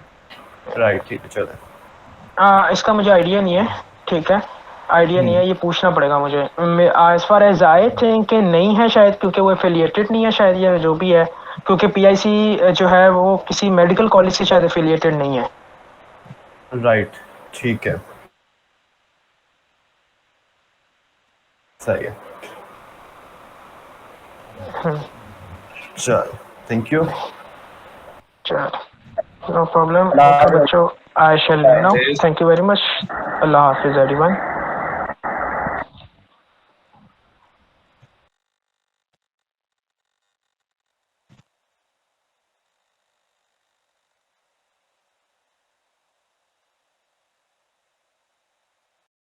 राइट, ठीक है, चलो। इसका मुझे आइडिया नहीं है, ठीक है। आइडिया नहीं है, ये पूछना पड़ेगा मुझे। As far as I think कि नहीं है शायद, क्योंकि वो एफिलिएटेड नहीं है शायद, या जो भी है, क्योंकि PIC जो है वो किसी मेडिकल कॉलेज से शायद एफिलिएटेड नहीं है। राइट, ठीक है, सही है। चलो, थैंक यू। चलो नो प्रॉब्लम। ओके बच्चों, I shall know. Thank you very much. अल्लाह हाफिज एवरीवन।